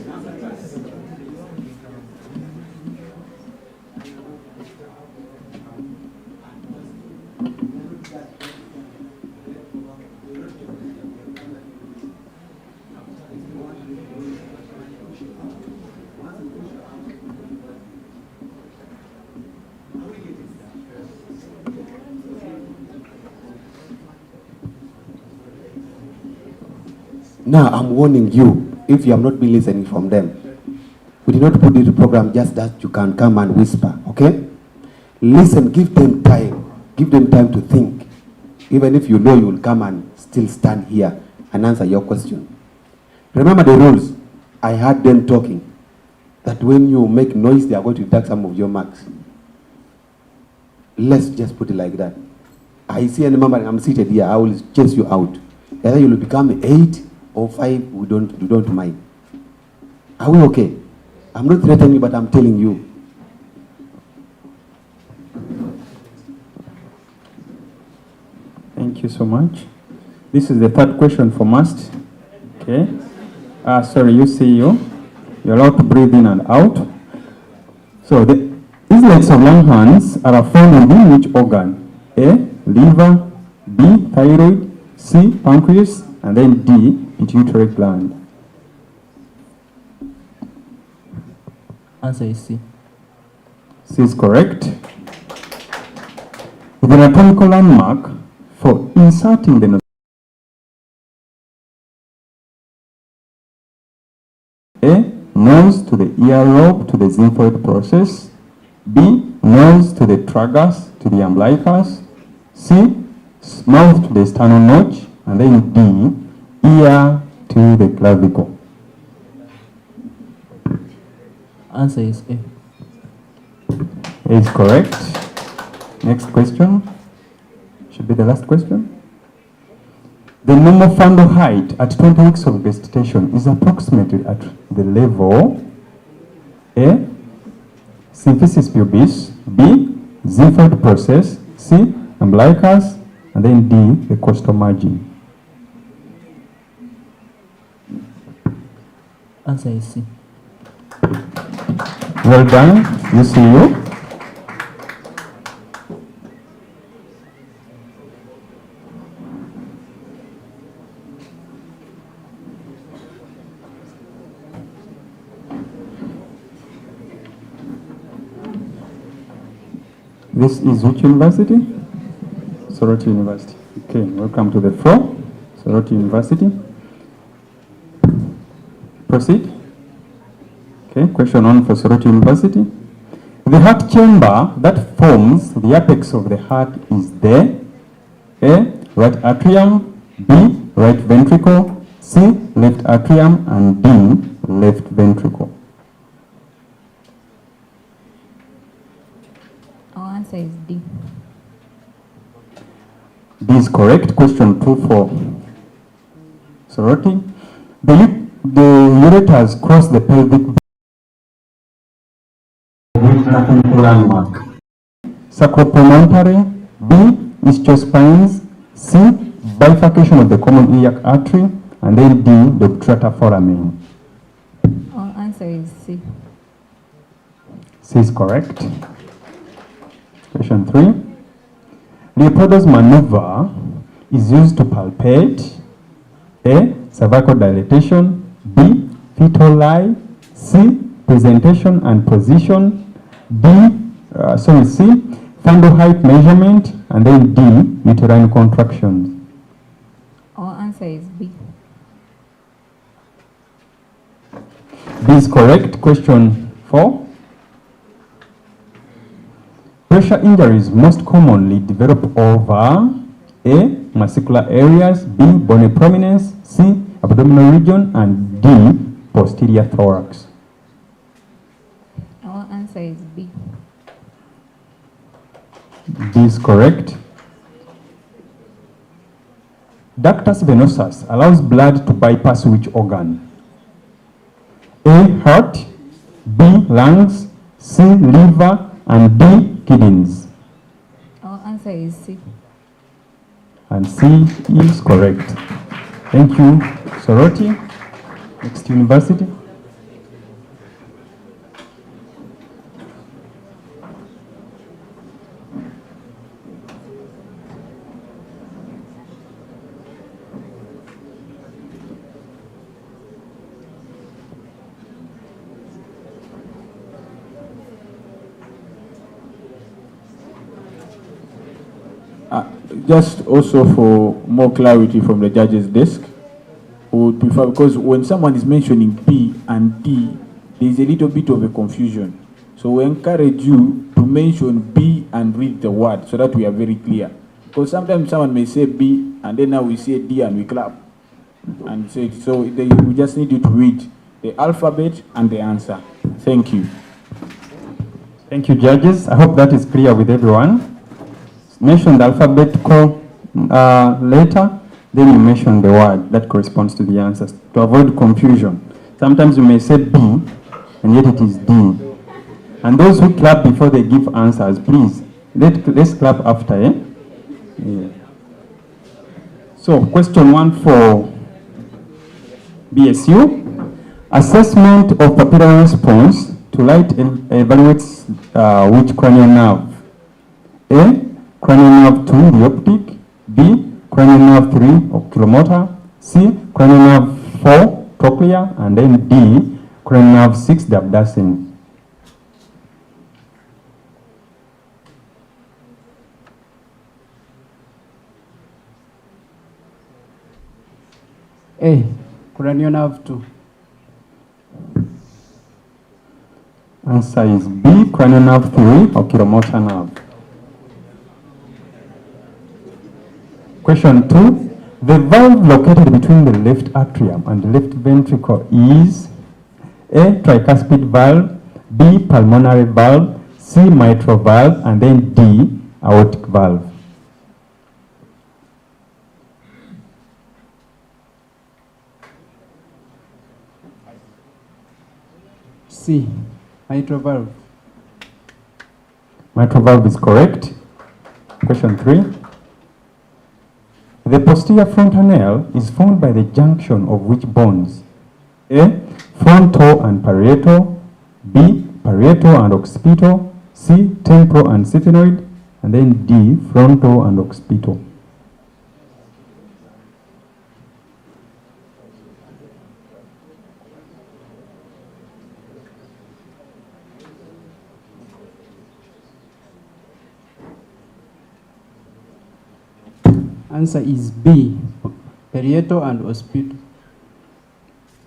Now, I'm warning you, if you have not been listening from them, we did not put it in the program just that you can come and whisper, okay? Listen, give them time. Give them time to think. Even if you know you will come and still stand here and answer your question. Remember the rules. I heard them talking that when you make noise, they are going to deduct some of your marks. Let's just put it like that. I see any member, I'm seated here, I will chase you out. Either you will become 8 or 5, we don't mind. Are we okay? I'm not threatening you, but I'm telling you, Thank you so much. This is the third question for must. Okay. Sorry, you CEO. You're allowed to breathe in and out. So the islets of Langerhans are found within which organ? A, liver, B, thyroid, C, pancreas, and then D, pituitary gland. Answer is C. C is correct. The anatomical landmark for inserting the A, nose to the earlobe to the xiphoid process. B, nose to the tragus to the umbilicus. C, mouth to the sternal notch. And then D, ear to the clavicle. Answer is A. A is correct. Next question. Should be the last question. The normal fundal height at 20 weeks of gestation is approximately at the level A, symphysis pubis, B, xiphoid process, C, umbilicus, and then D, the costal margin. Answer is C. Well done, UCU. This is which university? Soroti University. Okay, welcome to the floor. Soroti University. Proceed. Okay, question on for Soroti University. The heart chamber that forms the apex of the heart is the A, right atrium, B, right ventricle, C, left atrium, and D, left ventricle. Our answer is D. D is correct. Question 2 for Soroti. The ureters cross the pelvic landmark. Sacropromontory, B, ischospines, C, bifurcation of the common iliac artery, and then D, the obturator foramen. Our answer is C. C is correct. Question 3. Leopoldo's maneuver is used to palpate A, cervical dilatation, B, fetal lie, C, presentation and position, C, fundal height measurement, and then D, uterine contractions. Our answer is B. B is correct. Question 4. Pressure injuries most commonly develop over A, muscular areas, B, bony prominence, C, abdominal region, and D, posterior thorax. Our answer is B. B is correct. Ductus venosus allows blood to bypass which organ? A, heart, B, lungs, C, liver, and D, kidneys. Our answer is C. And C is correct. Thank you, Soroti. Next university. Just also for more clarity from the judge's desk, we would prefer, because when someone is mentioning B and D, there is a little bit of a confusion. So we encourage you to mention B and read the word so that we are very clear. Because sometimes someone may say B and then now we say D and we clap. And say, so we just need you to read the alphabet and the answer. Thank you. Thank you, judges. I hope that is clear with everyone. Mention the alphabetical letter, then you mention the word that corresponds to the answers to avoid confusion. Sometimes you may say B, and yet it is D. And those who clap before they give answers, please, let's clap after, eh? Yeah. So question 1 for BSU. Assessment of pupillary response to light evaluates which cranial nerve? A. Cranial nerve 2, the optic. B. Cranial nerve 3, oculomotor. C. Cranial nerve 4, trochlea. And then D. Cranial nerve 6, the abducens. A. Cranial nerve 2. Answer is B. Cranial nerve 3, oculomotor nerve. Question 2. The valve located between the left atrium and the left ventricle is A. Tricuspid valve, B. Pulmonary valve, C. Mitral valve, and then D. Aortic valve. C. Mitral valve. Mitral valve is correct. Question 3. The posterior fontanelle is formed by the junction of which bones? A. Frontal and parietal, B. Parietal and occipital, C. Temporal and sphenoid, and then D. Frontal and occipital. Answer is B. Parietal and occipital.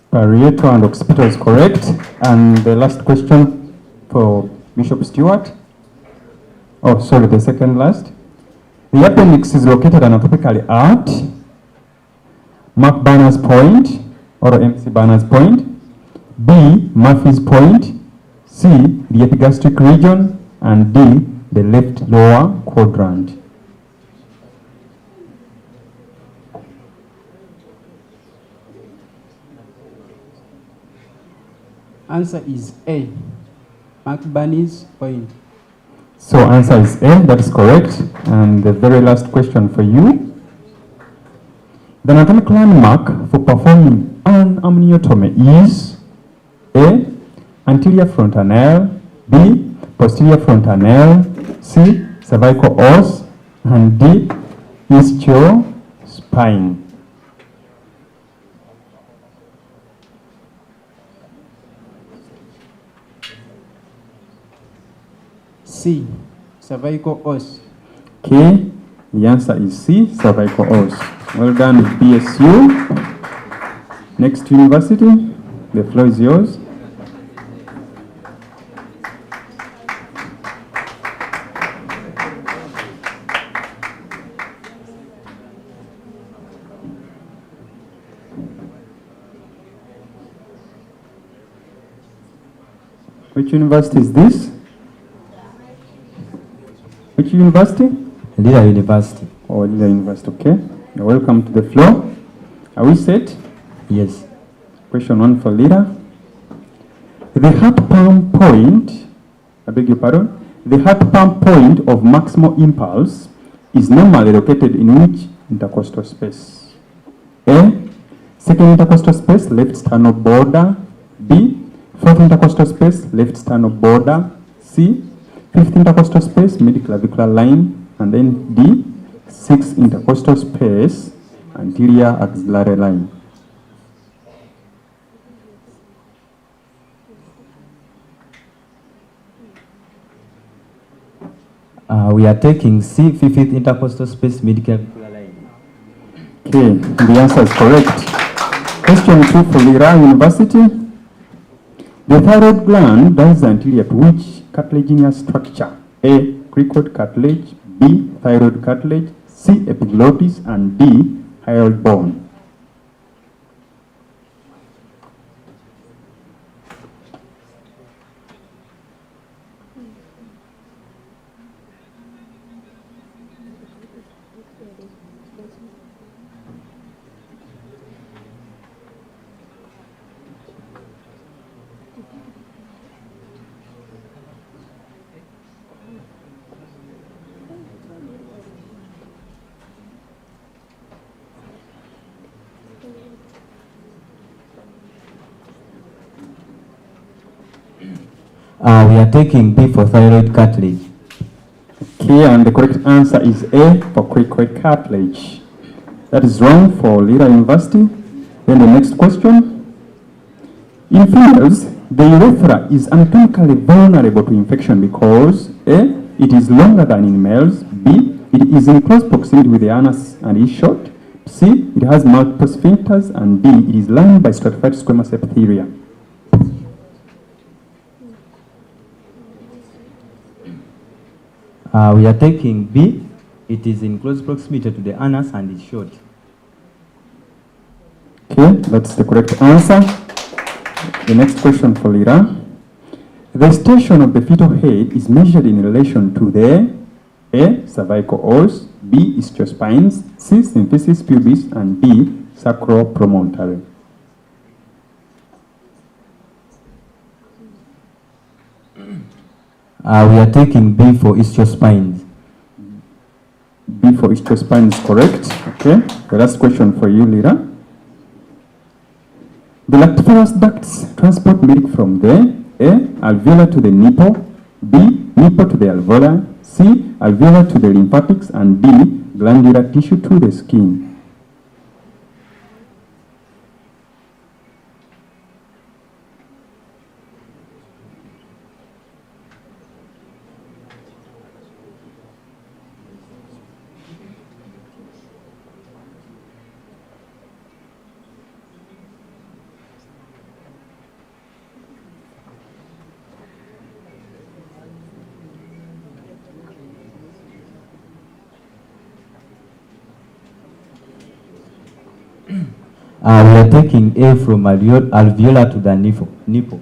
Parietal and occipital is correct. And the last question for Bishop Stewart. Oh, sorry, the second last. The appendix is located anatopically at Mark Banner's point or MC Banner's point, B. Murphy's point, C. The epigastric region, and D. The left lower quadrant. Answer is A. Mark Barney's point. So answer is A, that is correct. And the very last question for you. The anatomical landmark for performing an amniotomy is A. Anterior fontanelle, B. Posterior fontanelle, C. Cervical os, and D. Ischial spine. C. Cervical os. Okay, the answer is C. Cervical os. Well done, BSU. Next university, the floor is yours. Which university is this? Which university? Lira University. Oh, Lira University, okay. You're welcome to the floor. Are we set? Yes. Question 1 for Lira. The heart pump point, I beg your pardon, the heart pump point of maximal impulse is normally located in which intercostal space? A. Second intercostal space, left sternal border. B. Fourth intercostal space, left sternal border. C. Fifth intercostal space, mid-clavicular line. And then D. Sixth intercostal space, anterior axillary line. We are taking C, fifth intercostal space, mid-clavicular line. Okay, the answer is correct. Question 2 for Lira University. The thyroid gland lies anterior to which cartilaginous structure? A. Cricoid cartilage, B. Thyroid cartilage, C. Epiglottis, and D. Hyoid bone. We are taking B for thyroid cartilage. Okay, and the correct answer is A for cricoid cartilage. That is wrong for Lira University. Then the next question. In females, the urethra is anatomically vulnerable to infection because A, it is longer than in males, B, it is in close proximity with the anus and is short, C, it has multiple sphincters, and D, it is lined by stratified squamous epithelium. We are taking B. It is in close proximity to the anus and is short. Okay, that's the correct answer. The next question for Lira. The station of the fetal head is measured in relation to the A, cervical os, B, isthiospines, C, symphysis pubis, and D, sacropromontory. We are taking B for isthiospines. B for isthiospines is correct. Okay, the last question for you, Lira. The lactiferous ducts transport milk from the A, alveolar to the nipple, B, nipple to the alveolar, C, alveolar to the lymphatics, and D, glandular tissue to the skin. We are taking A from alveolar to the nipple.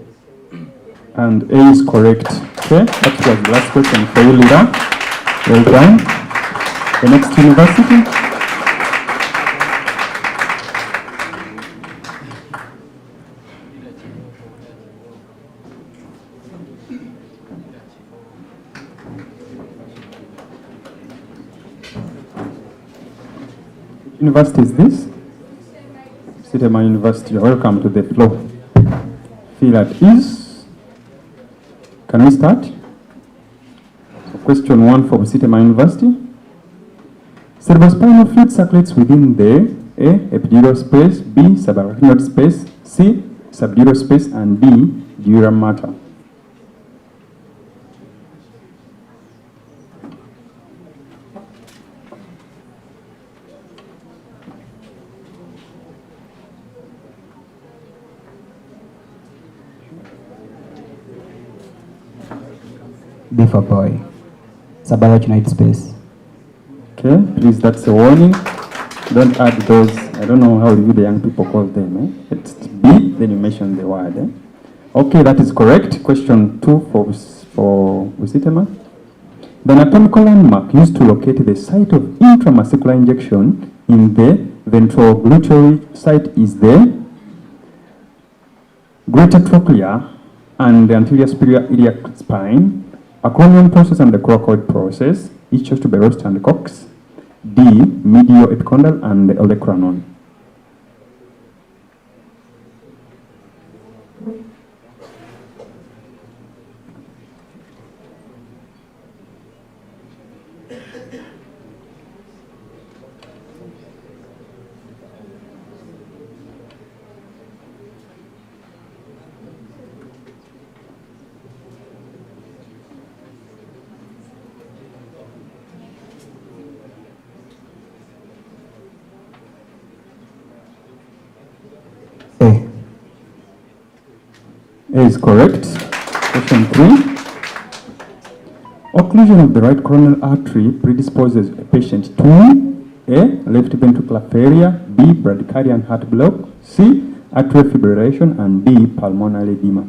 And A is correct. Okay, that was the last question for you, Lira. Well done. The next university. Which university is this? Sitema University. Welcome to the floor. Feel at ease. Can we start? So question 1 from Sitema University. Cerebrospinal fluid circulates within the A, epidural space, B, subarachnoid space, C, subdural space, and D, dura mater. B for boy. Subarachnoid space. Okay, please, that's a warning. Don't add those. I don't know how you the young people call them. It's B, then you mention the word. Okay, that is correct. Question 2 for Wisitema. The anatomical landmark used to locate the site of intramuscular injection in the ventrogluteal site is the greater trochlea and the anterior superior iliac spine, acromion process and the coracoid process, each to Berost and Cox, D, medial epicondyle and the olecranon. A is correct. Question 3. Occlusion of the right coronal artery predisposes a patient to A, left ventricular failure, B, bradycardia and heart block, C, atrial fibrillation, and D, pulmonary edema.